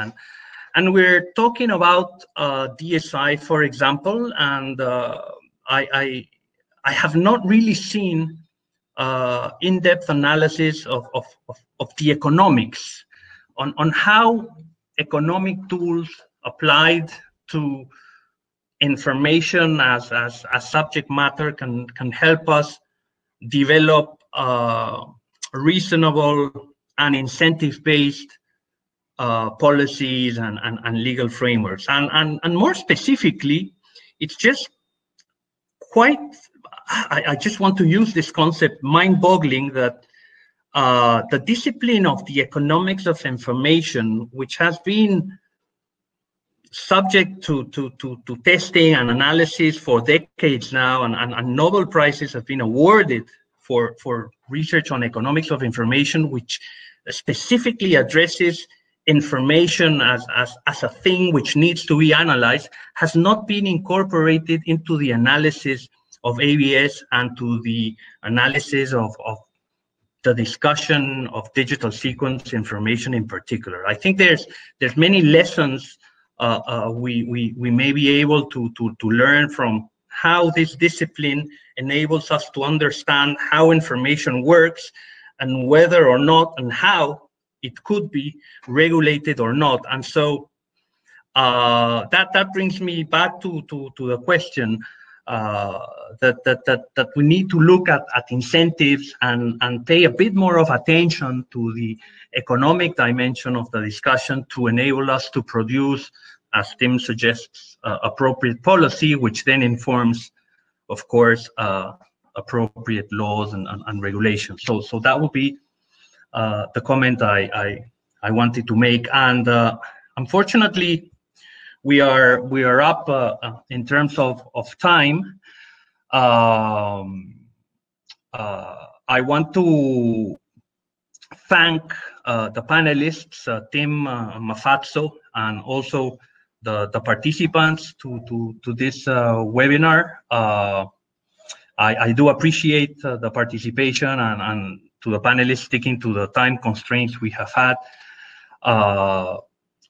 And we're talking about DSI, for example, and I have not really seen in-depth analysis of the economics on how economic tools applied to information as subject matter can help us develop reasonable and incentive-based policies and legal frameworks. And more specifically, it's just quite, I just want to use this concept, mind-boggling, that the discipline of the economics of information, which has been subject to testing and analysis for decades now, and Nobel Prizes have been awarded for research on economics of information, which specifically addresses information as a thing which needs to be analyzed, has not been incorporated into the analysis of ABS and to the analysis of the discussion of digital sequence information in particular. I think there's many lessons we may be able to learn from how this discipline enables us to understand how information works and whether or not and how it could be regulated or not. And so that brings me back to the question that we need to look at incentives and pay a bit more of attention to the economic dimension of the discussion to enable us to produce, as Tim suggests, appropriate policy, which then informs, of course, appropriate laws and regulations. So that would be the comment I wanted to make. And unfortunately, we are up in terms of time. I want to thank the panelists, Tim, Mafazzo, and also the participants to this webinar. I do appreciate the participation and to the panelists sticking to the time constraints we have had.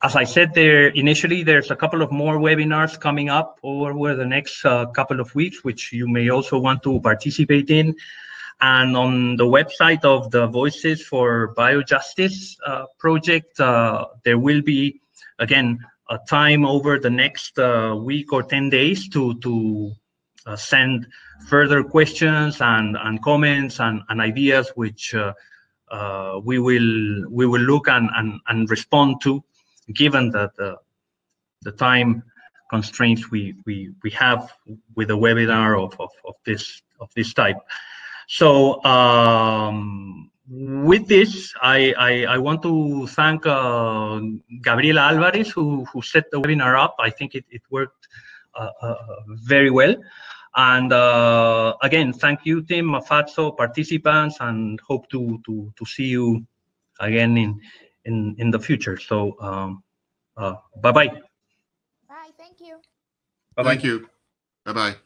As I said there initially, there's a couple of more webinars coming up over the next couple of weeks, which you may also want to participate in. And on the website of the Voices for Biojustice project, there will be, again, a time over the next week or 10 days to send further questions and comments and ideas, which we will look and respond to, given that the time constraints we have with a webinar of this type. So with this, I want to thank Gabriela Alvarez, who set the webinar up. I think it worked very well. And again, thank you, Tim, Mafazzo, participants, and hope to see you again in the future. So bye-bye.
Bye, thank you.
Thank you. Bye-bye.